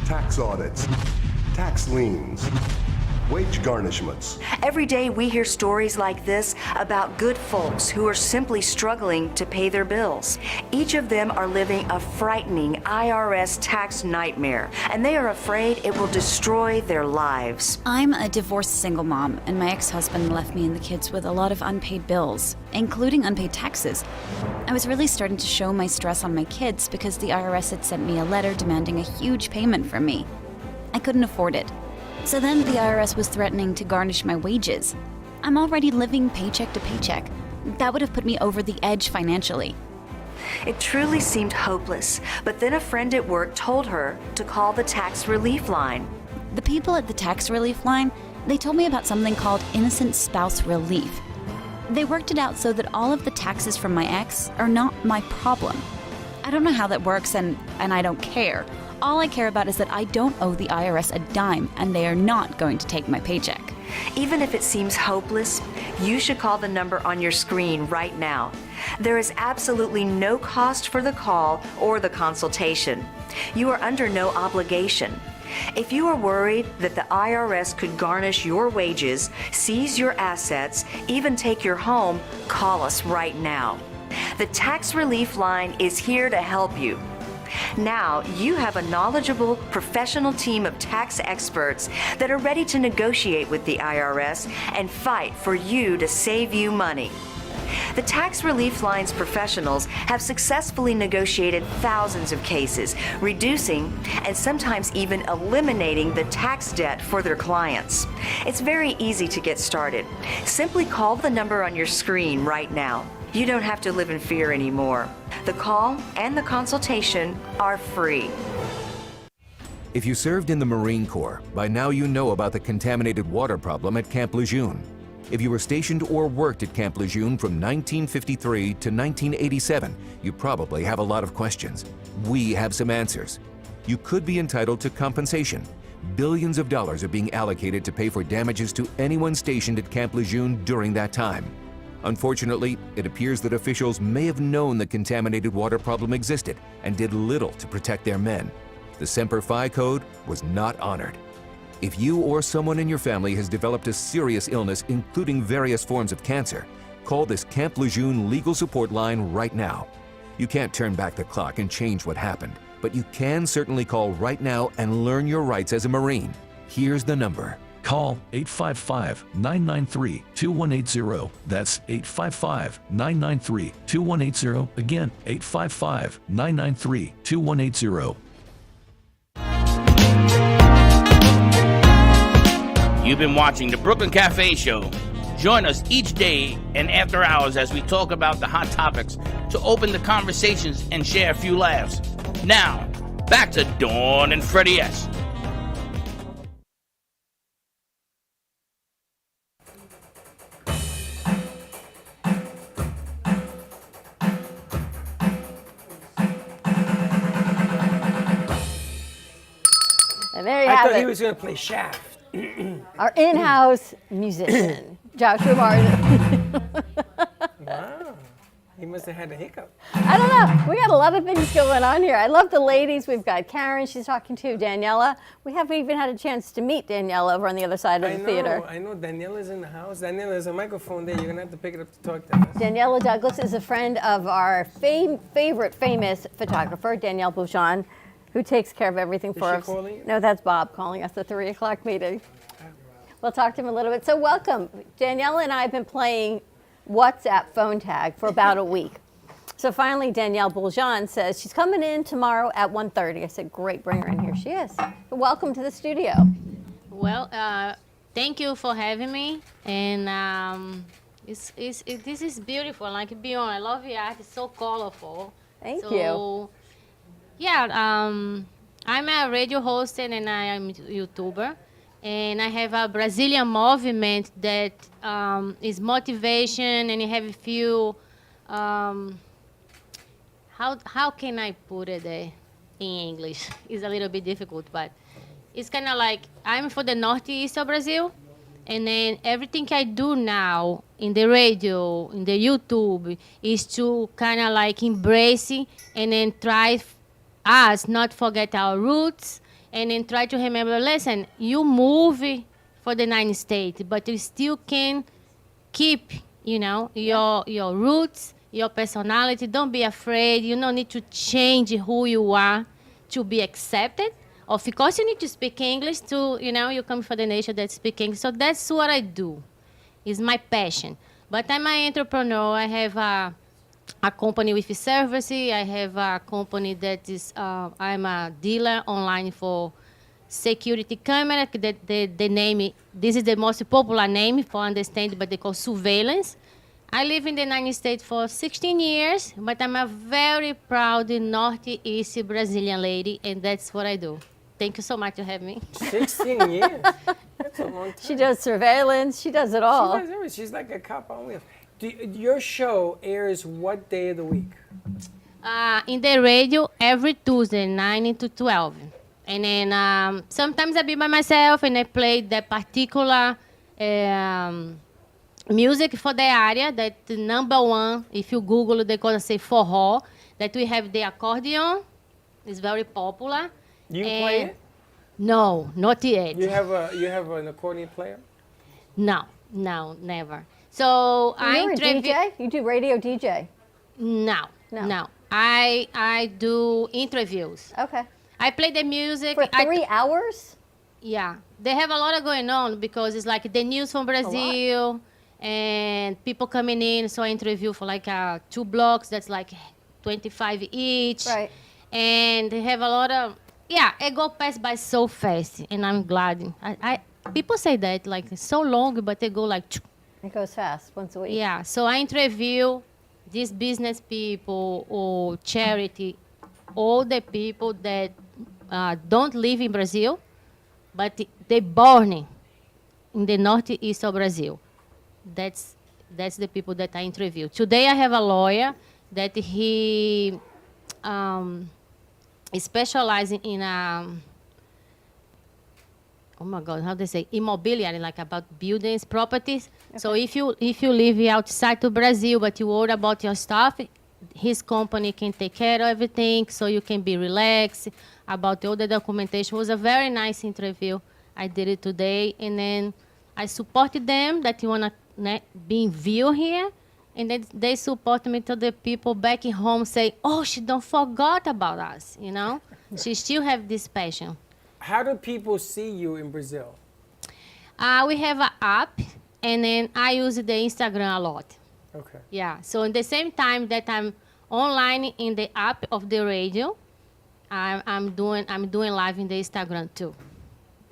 Tax audits, tax liens, wage garnishments. Every day we hear stories like this about good folks who are simply struggling to pay their bills. Each of them are living a frightening IRS tax nightmare, and they are afraid it will destroy their lives. I'm a divorced single mom, and my ex-husband left me and the kids with a lot of unpaid bills, including unpaid taxes. I was really starting to show my stress on my kids because the IRS had sent me a letter demanding a huge payment from me. I couldn't afford it. So then the IRS was threatening to garnish my wages. I'm already living paycheck to paycheck. That would have put me over the edge financially. It truly seemed hopeless, but then a friend at work told her to call the tax relief line. The people at the tax relief line, they told me about something called innocent spouse relief. They worked it out so that all of the taxes from my ex are not my problem. I don't know how that works, and I don't care. All I care about is that I don't owe the IRS a dime, and they are not going to take my paycheck. Even if it seems hopeless, you should call the number on your screen right now. There is absolutely no cost for the call or the consultation. You are under no obligation. If you are worried that the IRS could garnish your wages, seize your assets, even take your home, call us right now. The Tax Relief Line is here to help you. Now you have a knowledgeable, professional team of tax experts that are ready to negotiate with the IRS and fight for you to save you money. The Tax Relief Line's professionals have successfully negotiated thousands of cases, reducing and sometimes even eliminating the tax debt for their clients. It's very easy to get started. Simply call the number on your screen right now. You don't have to live in fear anymore. The call and the consultation are free. If you served in the Marine Corps, by now you know about the contaminated water problem at Camp Lejeune. If you were stationed or worked at Camp Lejeune from 1953 to 1987, you probably have a lot of questions. We have some answers. You could be entitled to compensation. Billions of dollars are being allocated to pay for damages to anyone stationed at Camp Lejeune during that time. Unfortunately, it appears that officials may have known the contaminated water problem existed and did little to protect their men. The Semper Fi code was not honored. If you or someone in your family has developed a serious illness, including various forms of cancer, call this Camp Lejeune legal support line right now. You can't turn back the clock and change what happened, but you can certainly call right now and learn your rights as a Marine. Here's the number. Call 855-993-2180. That's 855-993-2180. Again, 855-993-2180. You've been watching the Brooklyn Cafe Show. Join us each day and after hours as we talk about the hot topics to open the conversations and share a few laughs. Now, back to Dawn and Freddie S. And there you I have thought it. he was going to play Shaft. Our in-house musician, Joshua Martin. Wow. He must have had a hiccup. I don't know. We got a lot of things going on here. I love the ladies. We've got Karen. She's talking to Daniela. We haven't even had a chance to meet Daniela over on the other side of the theater. I know. Daniela's in the house. Daniela, there's a microphone there. You're going to have to pick it up to talk to us. Daniela Douglas is a friend of our favorite famous photographer, Danielle Bouchon, who takes care of everything for us. Calling you? No, that's Bob calling us at the 3 o'clock meeting. We'll talk to him a little bit. So welcome. Danielle and I have been playing WhatsApp phone tag for about a week. So finally, Danielle Bouchon says she's coming in tomorrow at 1:30. I said, great, bring her in. Here she is. Welcome to the studio. Well, thank you for having me. And this is beautiful. Like, beyond, I love your art. It's so colorful. Thank you. Yeah, I'm a radio host and I am a YouTuber. And I have a Brazilian movement that is motivation, and you have a few, how can I put it in English? It's a little bit difficult, but it's kind of like I'm for the northeast of Brazil. And then everything I do now in the radio, in the YouTube, is to kind of like embrace it and then try us not forget our roots, and then try to remember, listen, you move for the United States, but you still can keep, your roots, your personality. Don't be afraid. You don't need to change who you are to be accepted. Of course, you need to speak English to, you come from the nation that speaks English. So that's what I do. It's my passion. But I'm an entrepreneur. I have a company with service. I have a company that is, I'm a dealer online for security camera. The name, this is the most popular name for understand, but they call surveillance. I live in the United States for 16 years, but I'm a very proud Northeast Brazilian lady, and that's what I do. Thank you so much for having me. 16 years? That's a long time. She does surveillance. She does it all. She does everything. She's like a cop on wheels. Your show airs what day of the week? In the radio, every Tuesday, 9 to 12. And then sometimes I be by myself and I play that particular music for the area. That the number one, if you Google, they're going to say forró. That we have the accordion. It's very popular. You play it? No, not yet. You have an accordion player? No, never. So You're a DJ? You do radio DJ? No. I do interviews. Okay. I play the music. For 3 hours? Yeah. They have a lot of going on because it's like the news from Brazil and people coming in. So I interview for like 2 blocks. That's like 25 each. Right. And they have a lot of, it go past by so fast. And I'm glad. People say that like it's so long, but they go like. It goes fast, once a week. Yeah, so I interview these business people or charity, all the people that don't live in Brazil, but they're born in the northeast of Brazil. That's the people that I interview. Today I have a lawyer that he is specializing in oh my God, how they say, immobiliary, like about buildings, properties. Okay. So if you live outside to Brazil, but you worry about your stuff, his company can take care of everything, so you can be relaxed about all the documentation. It was a very nice interview. I did it today, and then I supported them that you want to be in view here, and then they support me to the people back in home say, oh, she don't forgot about us, She still have this passion. How do people see you in Brazil? We have an app, and then I use the Instagram a lot. Okay. Yeah. So at the same time that I'm online in the app of the radio, I'm doing live in the Instagram too.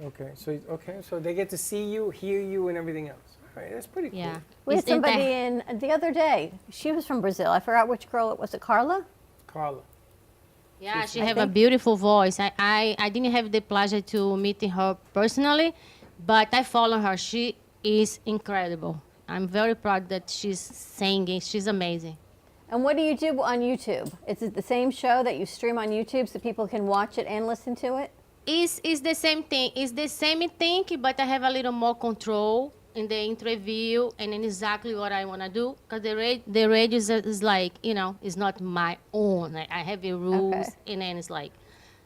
Okay. So they get to see you, hear you, and everything else. All right. That's pretty cool. Yeah. We had It's in somebody there. in the other day. She was from Brazil. I forgot which girl it was. It Carla? Carla. Yeah, she I have a think- beautiful voice. I didn't have the pleasure to meet her personally, but I follow her. She is incredible. I'm very proud that she's singing. She's amazing. And what do you do on YouTube? Is it the same show that you stream on YouTube so people can watch it and listen to it? It's the same thing. It's the same thing, but I have a little more control in the interview and in exactly what I want to do. Because the radio is like, it's not my own. I have the rules, and then it's like,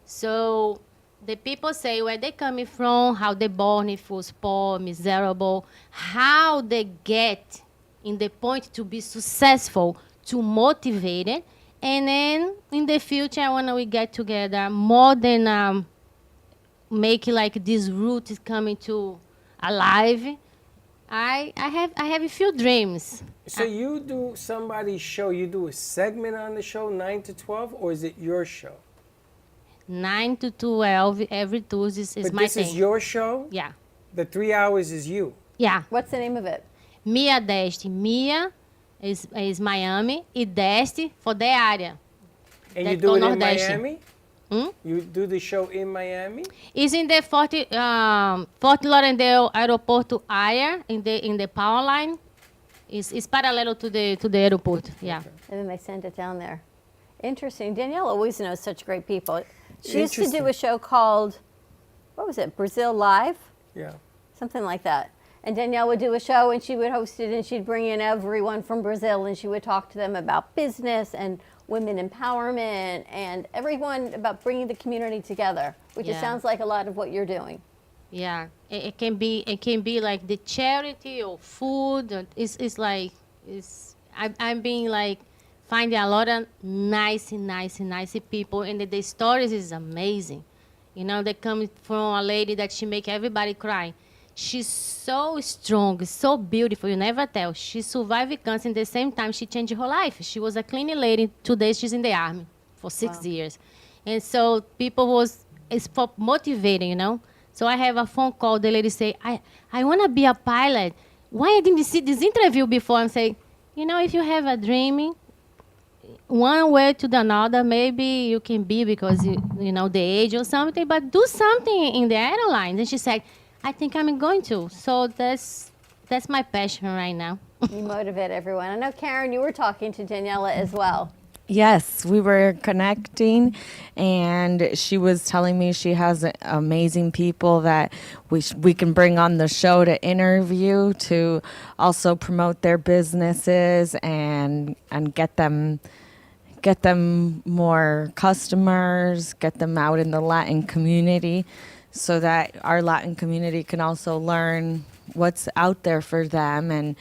so the people say where they coming from, how they born, if it was poor, miserable, how they get in the point to be successful, to motivated, and then in the future when we get together, more than make like this root is coming to alive. I have a few dreams. So you do somebody's show, you do a segment on the show, 9 to 12, or is it your show? 9 to 12 every Tuesday is But my this thing. is your show? Yeah. The 3 hours is you? Yeah. What's the name of it? Mia Deste. Mia is Miami e Deste for the area. And That you do go it in Nordeste. Miami? You do the show in Miami? It's in the Fort Lauderdale Aeroporto area in the power line. It's parallel to the airport. Yeah. And then they send it down there. Interesting. Danielle always knows such great people. She used to do Interesting. a show called, what was it, Brazil Live? Yeah. Something like that. And Danielle would do a show and she would host it and she'd bring in everyone from Brazil and she would talk to them about business and women empowerment and everyone about bringing the community together, which it Yeah. sounds like a lot of what you're doing. Yeah, it can be like the charity or food. It's like I'm being like finding a lot of nice people, and the stories is amazing. They come from a lady that she make everybody cry. She's so strong, so beautiful. You never tell. She survived cancer. At the same time, she changed her life. She was a cleaning lady. Today, she's in the army for 6 years, and so it's for motivating, So I have a phone call. The lady say, I want to be a pilot. Why I didn't see this interview before? I'm saying, if you have a dream, one way to the another, maybe you can be because the age or something. But do something in the airlines. And she said, I think I'm going to. So that's my passion right now. You motivate everyone. I know, Karen, you were talking to Daniela as well. Yes, we were connecting, and she was telling me she has amazing people that we can bring on the show to interview, to also promote their businesses and get them more customers, get them out in the Latin community, so that our Latin community can also learn what's out there for them and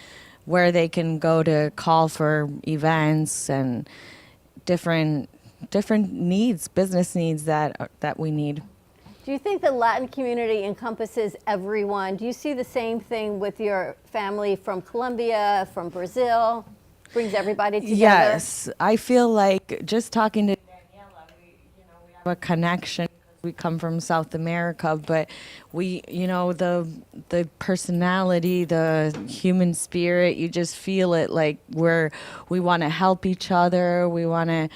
where they can go to call for events and different needs, business needs that we need. Do you think the Latin community encompasses everyone? Do you see the same thing with your family from Colombia, from Brazil? Brings everybody together? Yes, I feel like just talking to Daniela, we have a connection. We come from South America, but we, the personality, the human spirit, you just feel it like we want to help each other. We want to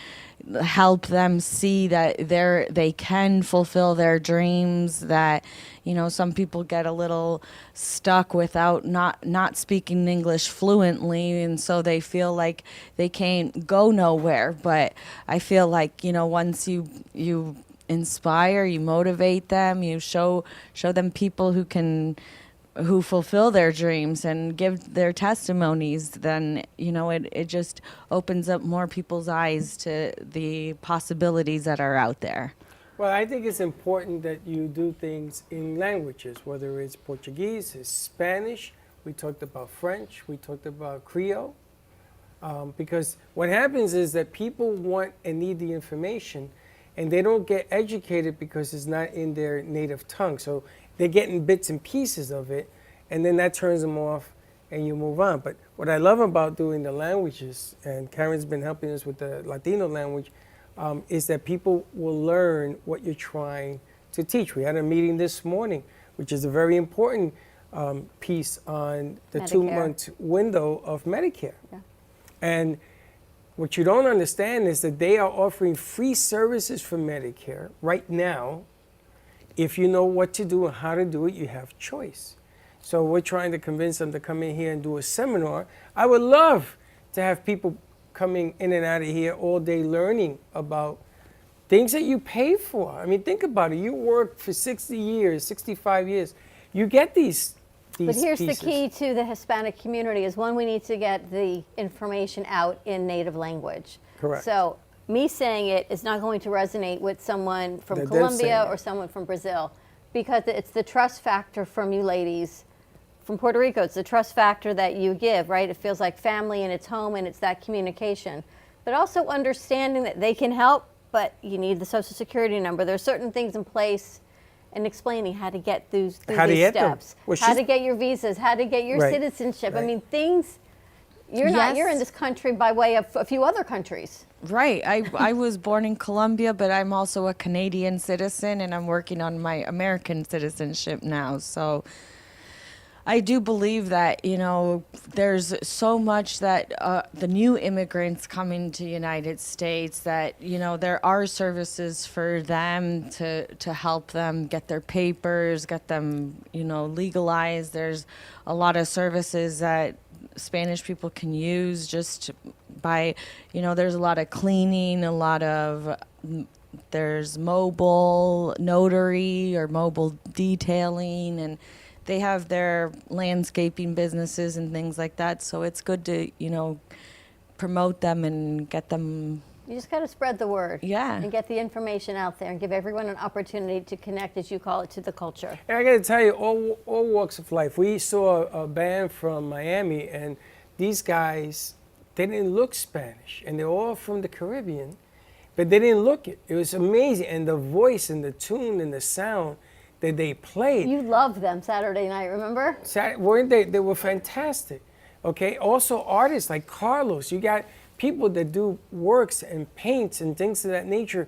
help them see that they can fulfill their dreams, that, some people get a little stuck without not speaking English fluently, and so they feel like they can't go nowhere. But I feel like, once you inspire, you motivate them, you show them people who fulfill their dreams and give their testimonies, then it just opens up more people's eyes to the possibilities that are out there. Well, I think it's important that you do things in languages, whether it's Portuguese, it's Spanish. We talked about French. We talked about Creole. Because what happens is that people want and need the information, and they don't get educated because it's not in their native tongue. So they're getting bits and pieces of it, and then that turns them off and you move on. But what I love about doing the languages, and Karen's been helping us with the Latino language, is that people will learn what you're trying to teach. We had a meeting this morning, which is a very important piece on the Medicare. 2-month window of Medicare. And what you don't understand is that they are offering free services for Medicare right now. If you know what to do and how to do it, you have choice. So we're trying to convince them to come in here and do a seminar. I would love to have people coming in and out of here all day learning about things that you pay for. I mean, think about it. You work for 60 years, 65 years. You get these But here's pieces. the key to the Hispanic community is, one, we need to get the information out in native language. Correct. So me saying it is not going to resonate with someone from They're Colombia saying or it. someone from Brazil, because it's the trust factor from you ladies from Puerto Rico. It's the trust factor that you give, right? It feels like family and it's home and it's that communication. But also understanding that they can help, but you need the Social Security number. There's certain things in place, and explaining how to get through How to these get them. steps. Well, How she's- to get your visas, how to get your Right, citizenship. I right. mean, things, you're in this country by way of a few other countries. Right. I was born in Colombia, but I'm also a Canadian citizen, and I'm working on my American citizenship now. So I do believe that, you know, there's so much that the new immigrants coming to United States that, you know, there are services for them to help them get their papers, get them, you know, legalized. There's a lot of services that Spanish people can use just by, you know, there's a lot of cleaning, a lot of, there's mobile notary or mobile detailing, and they have their landscaping businesses and things like that. So it's good to, you know, promote them and get them. You just got to spread the word. Yeah. And get the information out there and give everyone an opportunity to connect, as you call it, to the culture. And I got to tell you, all walks of life. We saw a band from Miami, and these guys, they didn't look Spanish, and they're all from the Caribbean, but they didn't look it. It was amazing, and the voice and the tune and the sound that they played. You loved them Saturday night, remember? Weren't they? They were fantastic. Okay. Also, artists like Carlos. You got people that do works and paints and things of that nature,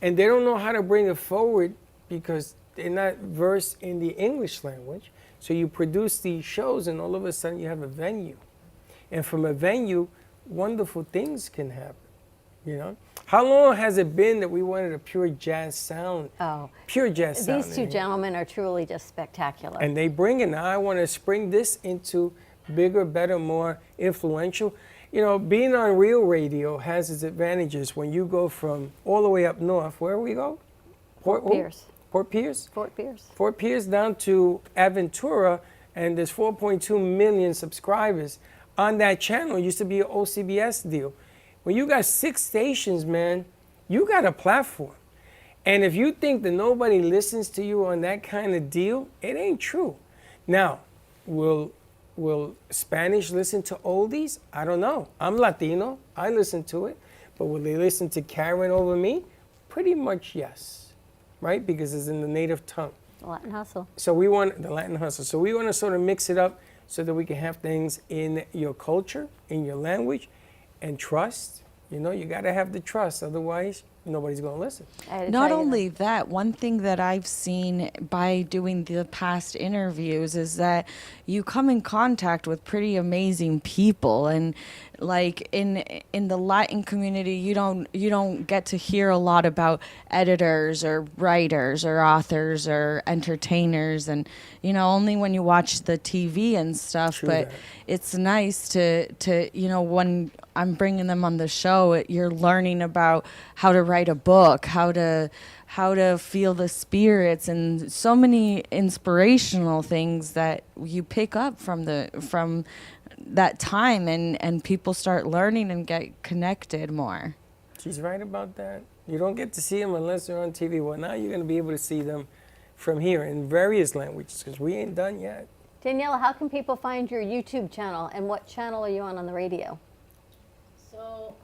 and they don't know how to bring it forward because they're not versed in the English language. So you produce these shows, and all of a sudden you have a venue, and from a venue, wonderful things can happen. You know. How long has it been that we wanted a pure jazz sound? Oh, pure jazz sound. These two gentlemen are truly just spectacular. And they bring it. Now I want to spring this into bigger, better, more influential. You know, being on real radio has its advantages when you go from all the way up north. Where we go? Fort Pierce. Fort Pierce? Fort Pierce. Fort Pierce down to Aventura, and there's 4.2 million subscribers on that channel. It used to be an OCBS deal. When you got 6 stations, man, you got a platform. And if you think that nobody listens to you on that kind of deal, it ain't true. Now, will Spanish listen to oldies? I don't know. I'm Latino. I listen to it. But will they listen to Karen over me? Pretty much yes, right? Because it's in the native tongue. The Latin hustle. So we want the Latin hustle. So we want to sort of mix it up so that we can have things in your culture, in your language, and trust. You know, you got to have the trust. Otherwise, nobody's going to listen. Not only that, one thing that I've seen by doing the past interviews is that you come in contact with pretty amazing people, and like in the Latin community, you don't get to hear a lot about editors or writers or authors or entertainers, and you know, only when you watch the TV and stuff. True but that. it's nice to you know, when I'm bringing them on the show, you're learning about how to write a book, how to feel the spirits, and so many inspirational things that you pick up from that time, and people start learning and get connected more. She's right about that. You don't get to see them unless they're on TV. Well, now you're going to be able to see them from here in various languages because we ain't done yet. Daniela, how can people find your YouTube channel, and what channel are you on the radio? So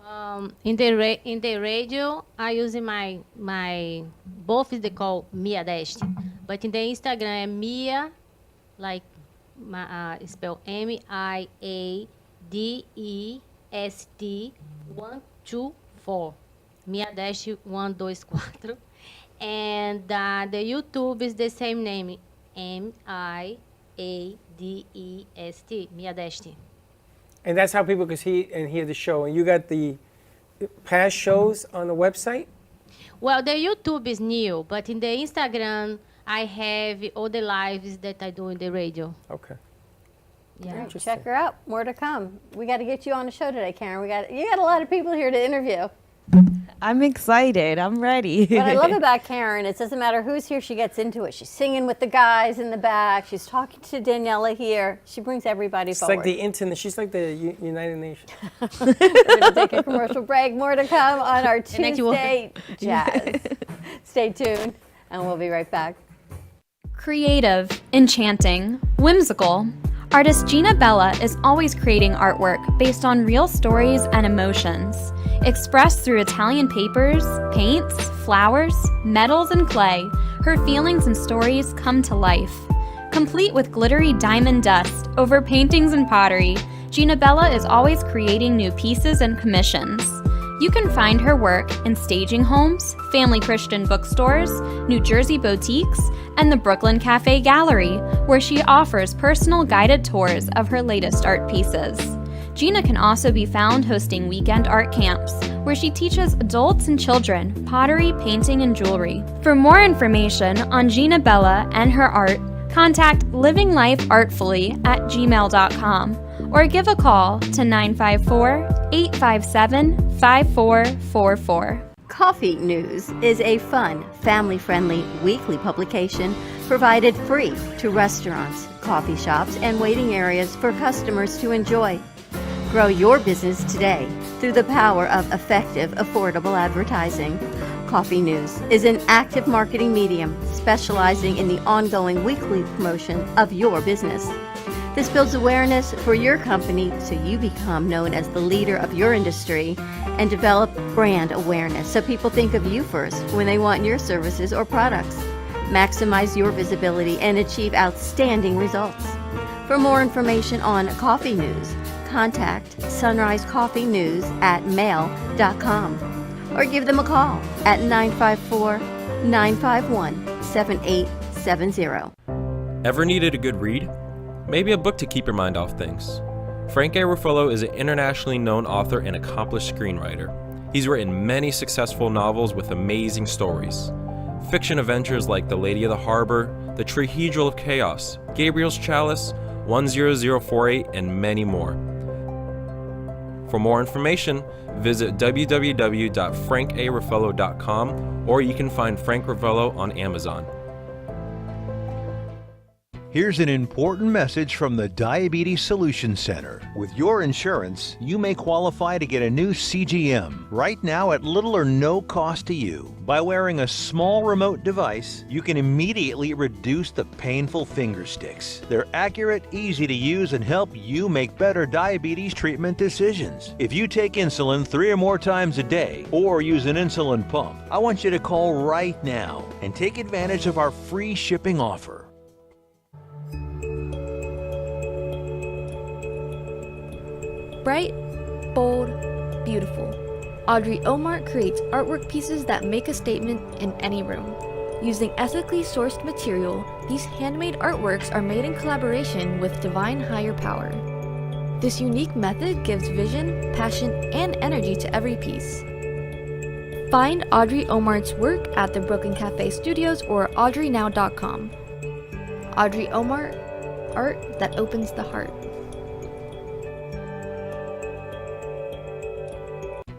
in the radio, I use my both is they call Mia Deste, but in the Instagram Mia, like spell MIADEST 124. Miadest 124. And the YouTube is the same name, MIADEST, Miadest. And that's how people can see and hear the show. And you got the past shows on the website? Well, the YouTube is new, but in the Instagram, I have all the lives that I do in the radio. Okay. Yeah. Check her out. More to come. We got to get you on the show today, Karen. You got a lot of people here to interview. I'm excited. I'm ready. What I love about Karen, it doesn't matter who's here, she gets into it. She's singing with the guys in the back. She's talking to Daniela here. She brings everybody It's forward. like the internet. She's like the United Nations. We're going to take a commercial break. More to come on our next one. Tuesday Jazz. Stay tuned, and we'll be right back. Creative, enchanting, whimsical. Artist Gina Bella is always creating artwork based on real stories and emotions, expressed through Italian papers, paints, flowers, metals, and clay. Her feelings and stories come to life. Complete with glittery diamond dust over paintings and pottery, Gina Bella is always creating new pieces and commissions. You can find her work in staging homes, family Christian bookstores, New Jersey boutiques, and the Brooklyn Cafe Gallery, where she offers personal guided tours of her latest art pieces. Gina can also be found hosting weekend art camps, where she teaches adults and children pottery, painting, and jewelry. For more information on Gina Bella and her art, contact livinglifeartfully@gmail.com or give a call to 954-857-5444. Coffee News is a fun, family-friendly weekly publication provided free to restaurants, coffee shops, and waiting areas for customers to enjoy. Grow your business today through the power of effective, affordable advertising. Coffee News is an active marketing medium specializing in the ongoing weekly promotion of your business. This builds awareness for your company so you become known as the leader of your industry and develop brand awareness so people think of you first when they want your services or products. Maximize your visibility and achieve outstanding results. For more information on Coffee News, contact Sunrise Coffee News at mail.com or give them a call at 954-951-7870. Ever needed a good read? Maybe a book to keep your mind off things. Frank A. Ruffalo is an internationally known author and accomplished screenwriter. He's written many successful novels with amazing stories. Fiction adventures like The Lady of the Harbor, The Trihedral of Chaos, Gabriel's Chalice, 10048, and many more. For more information, visit www.frankaruffalo.com or you can find Frank Ruffalo on Amazon. Here's an important message from the Diabetes Solutions Center. With your insurance, you may qualify to get a new CGM right now at little or no cost to you. By wearing a small remote device, you can immediately reduce the painful finger sticks. They're accurate, easy to use, and help you make better diabetes treatment decisions. If you take insulin 3 or more times a day or use an insulin pump, I want you to call right now and take advantage of our free shipping offer. Bright, bold, beautiful. Audrey Omart creates artwork pieces that make a statement in any room. Using ethically sourced material, these handmade artworks are made in collaboration with Divine Higher Power. This unique method gives vision, passion, and energy to every piece. Find Audrey Omart's work at the Brooklyn Cafe Studios or audreynow.com. Audrey Omart, art that opens the heart.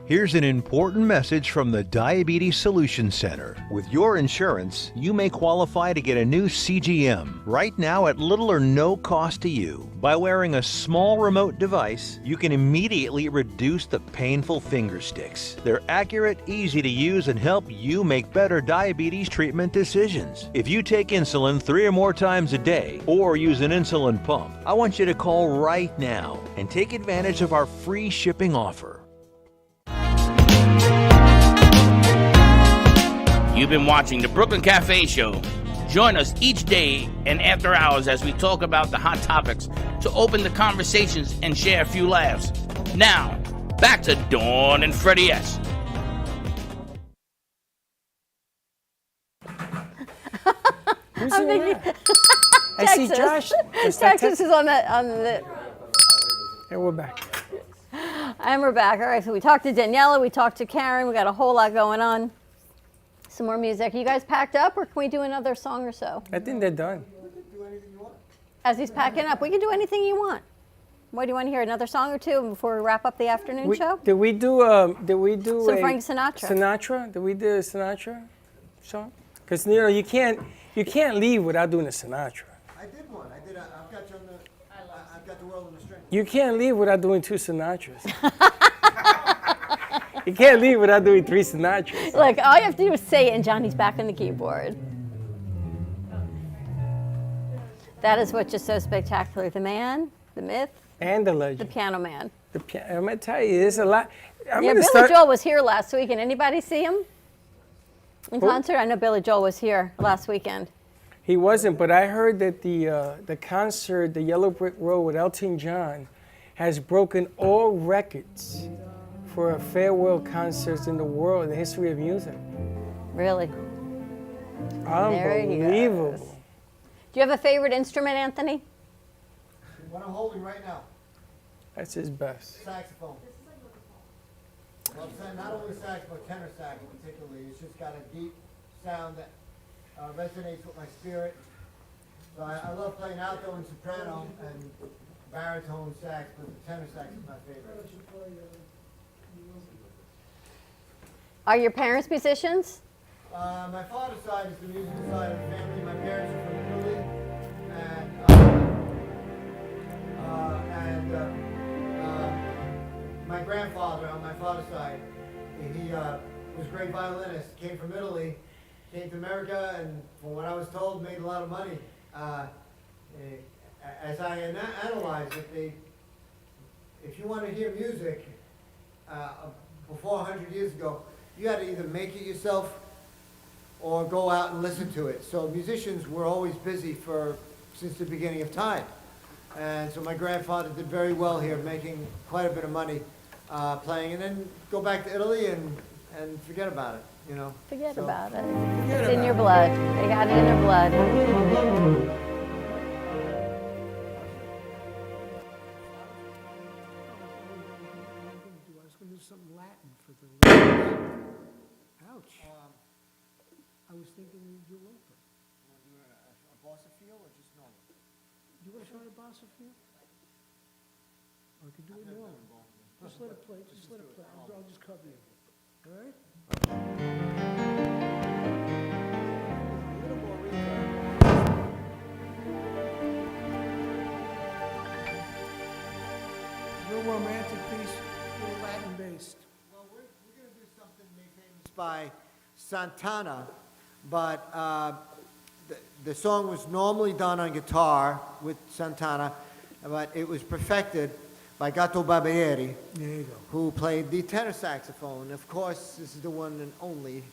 Here's an important message from the Diabetes Solutions Center. With your insurance, you may qualify to get a new CGM right now at little or no cost to you. By wearing a small remote device, you can immediately reduce the painful finger sticks. They're accurate, easy to use, and help you make better diabetes treatment decisions. If you take insulin 3 or more times a day or use an insulin pump, I want you to call right now and take advantage of our free shipping offer. You've been watching the Brooklyn Cafe Show. Join us each day and after hours as we talk about the hot topics to open the conversations and share a few laughs. Now, back to Dawn and Freddie S. Who's I'm in thinking- there? I see Josh. Texas is on the. And we're back. And we're back. All right, so we talked to Daniela, we talked to Karen, we got a whole lot going on. Some more music. You guys packed up, or can we do another song or so? I think they're done. As he's packing up, we can do anything you want. What do you want to hear? Another song or two before we wrap up the afternoon show? Did we do Some a Frank Sinatra. Sinatra? Did we do a Sinatra song? Because you can't leave without doing a Sinatra. I did one. I've got you on the. I've got the world on the string. You can't leave without doing 2 Sinatras. You can't leave without doing 3 Sinatras. Look, all you have to do is say it, and Johnny's back on the keyboard. That is what's just so spectacular. The man, the myth, And the the legend. piano man. I'm gonna tell you, there's a lot. Billy Joel was here last weekend. Anybody see him in Who? concert? I know Billy Joel was here last weekend. He wasn't, but I heard that the concert, the Yellow Brick Road with Elton John, has broken all records for farewell concerts in the world, in the history of music. Really? There he Unbelievable. goes. Do you have a favorite instrument, Anthony? What I'm holding right now. That's his best. Saxophone. Well, not only sax, but tenor sax particularly. It's just got a deep sound that resonates with my spirit. So I love playing alto and soprano and baritone sax, but the tenor sax is my favorite. Are your parents musicians? My father's side is the musical side of the family. My parents are from Italy, and my grandfather on my father's side, he was a great violinist. Came from Italy, came to America, and from what I was told, made a lot of money. As I analyze it, if you want to hear music before 100 years ago, you had to either make it yourself or go out and listen to it. So musicians were always busy since the beginning of time. And so my grandfather did very well here, making quite a bit of money playing, and then go back to Italy and forget about it, you know. Forget So- about it. Forget It's in about your it. blood. They got it in their blood. I was going to do something Latin for the Ouch. I was thinking Europa. You want to do a bossa feel or just normal? Do you want to try the bossa feel? Or I could do it normal. Just let it play. Just let it play. I'll just cover you. All right? Real romantic piece, a little Latin based. Well, we're going to do something made famous by Santana, but the song was normally done on guitar with Santana, but it was perfected by Gato Barbieri, There you go. who played the tenor saxophone. Of course, this is the one and only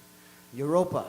Europa.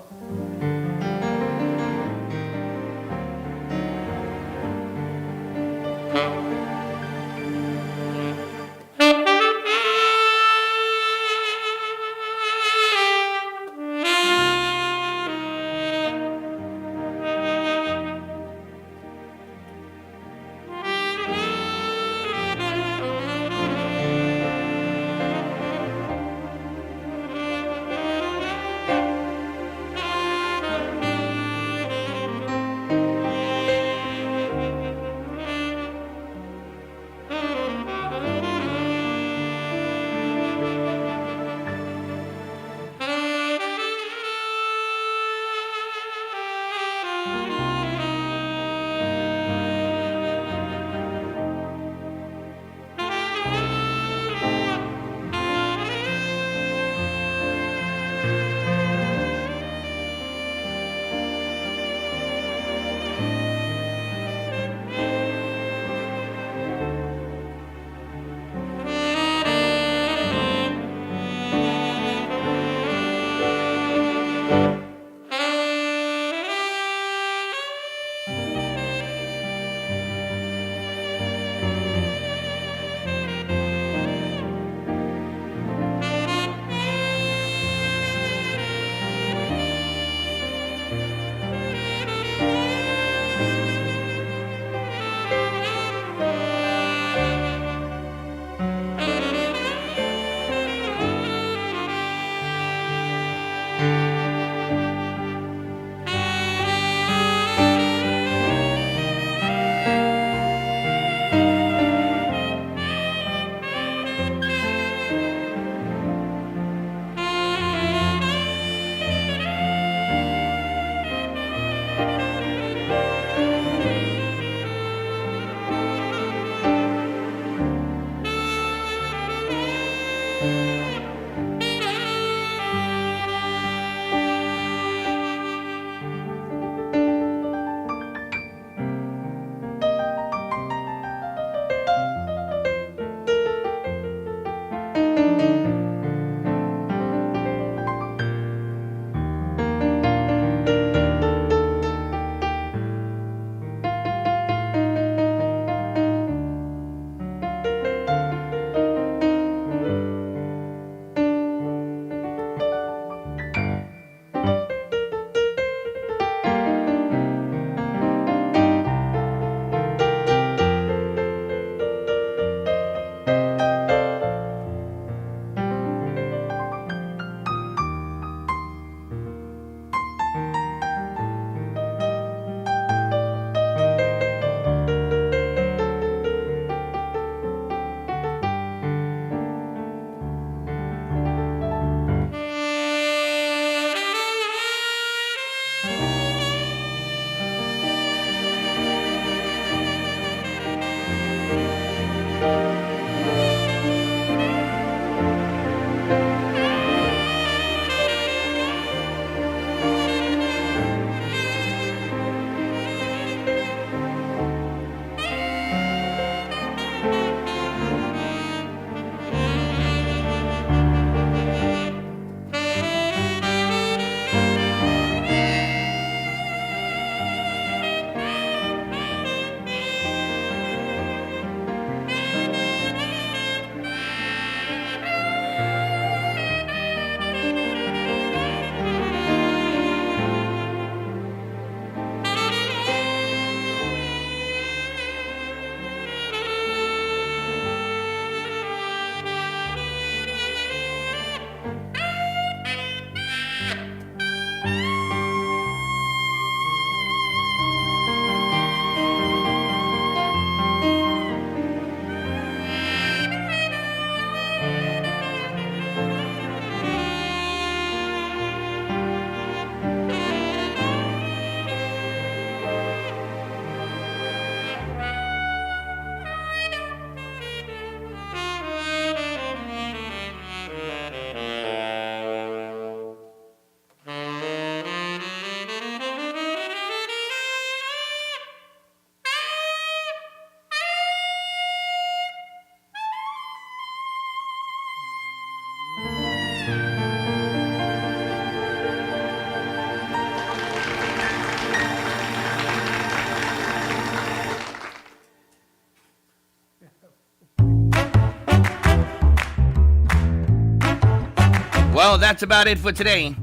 Well, that's about it for today.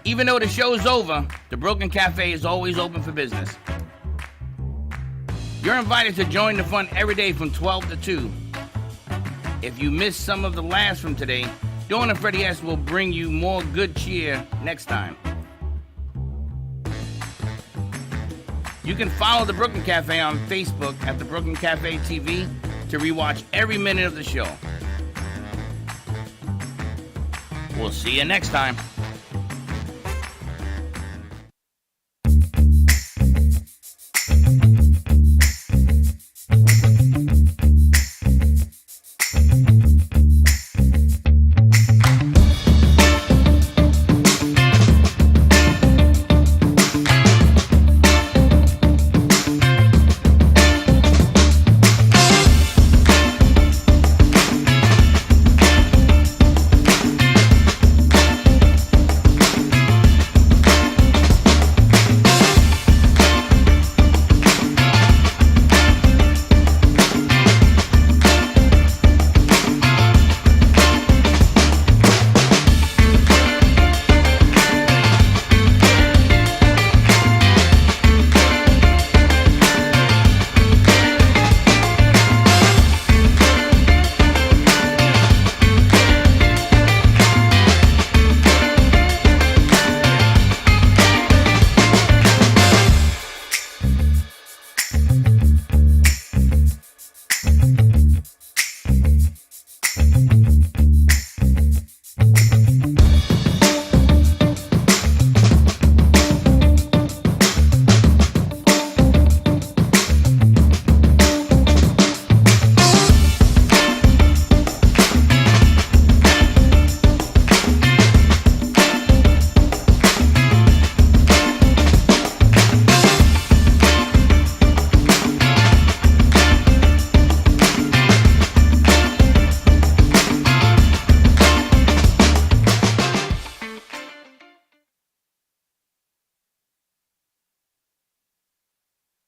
Even though the show's over, the Brooklyn Cafe is always open for business. You're invited to join the fun every day from 12 to 2. If you missed some of the laughs from today, Dawn and Freddie S. will bring you more good cheer next time. You can follow the Brooklyn Cafe on Facebook at the Brooklyn Cafe TV to rewatch every minute of the show. We'll see you next time.